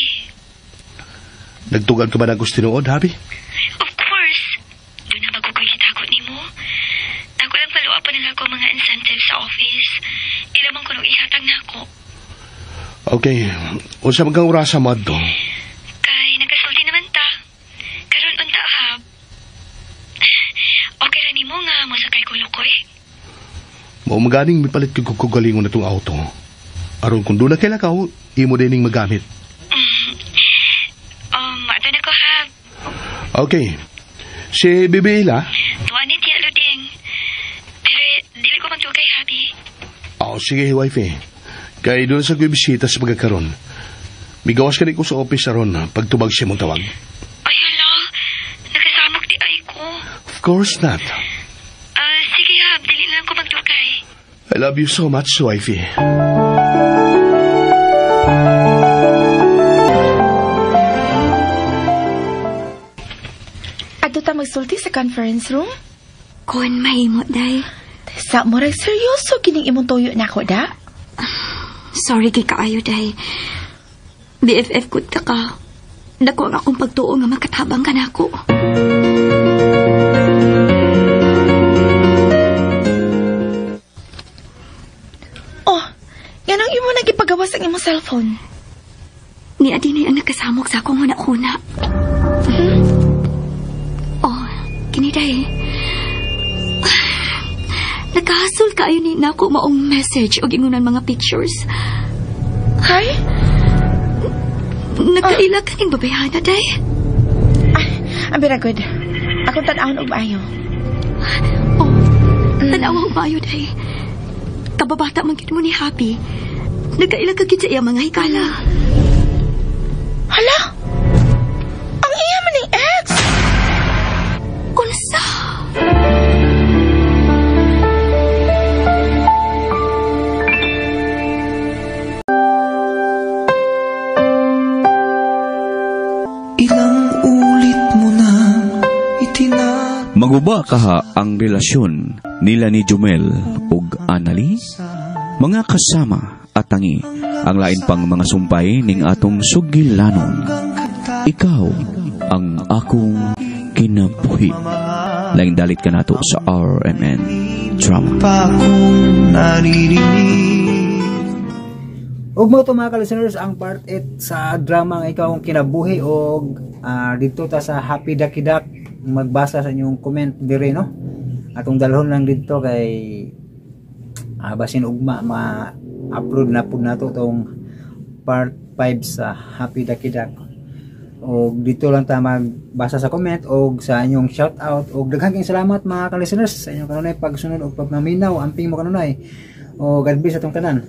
Nagtugan ka ba ng gusto tinuod, habi? Of course. Doon na magugoy hitagot ni mo. Ako lang paluwa pa na ako mga incentives sa office. Ilamang ko nung ihatag na ako. Okay. Unsa magang orasa mo adto? Kay nagasulti naman ta. Karon unta, hab. Okay ra nimo nga mo sakay ko Lukoy? Mao maganing mipalit kag kugalingon na itong auto. Aron kung doon na kailakaw, imo dining magamit. Mato na ko, hab. Okay. Si Bibi Ella? Tuwan ni Tia Luding. Pero dili ko magtugay, habi. Sige, wifey. Kaya doon sa kuy bisita sa pagkakaroon. Migawas ka rin ko sa office aron pagtubag siya mong tawag. Ay, hala. Nagasamok di ay ko. Of course not. Sige, hab. Dili lang ko magtugay. I love you so much, wifey. Ato ta magsulti sa conference room? Kon mahimo, day. Sa murag seryoso kining imong tuyo na ako, da? Sorry kay kaayo, day. BFF ko ta ka. Dako ang akong pagtuo nga makatabang ka na ako. Oh, yan ang imo nagipagawas ang imong cellphone. Ni Adinay ang nakasamok sa akong una-una. Oh, kini day. Nagkahasol kaayo ni nako maong message o gingunan mga pictures. Hay? Nagkaila ka ning babayhana, day. Ang very good. Akong tanawon og maayo. Oh, tanawa og maayo, day. Kababata man gid mo ni Happy. Nagkaila ka gid sa iya mga hikala. Hala? Ang iya man ng ex? Unsa? Ilang ulit mo na itinat Maguba kaha ang relasyon nila ni Jumel ug Anali? Mga kasama at tangi ang lain pang mga sumpay ning atong sugilanon. Ikaw ang akong kinabuhi. Laing dalit ka nato sa RMN Drama. pa kong naririnig. Ug mo to mga ka-listeners ang part 8 sa drama nga ikaw ang kinabuhi og dito ta sa Happy Dakidak magbasa sa inyong comment dire no. Atong dalhon lang dito kay basin ugma ma-upload na pud nato tong part 5 sa Happy Dakidak. Og dito lang ta magbasa sa comment og sa inyong shout out og daghang kayong salamat mga ka-listeners sa inyong kanunay pagsunod og pagmaminaw amping mo kanunay. O God bless atong tanan.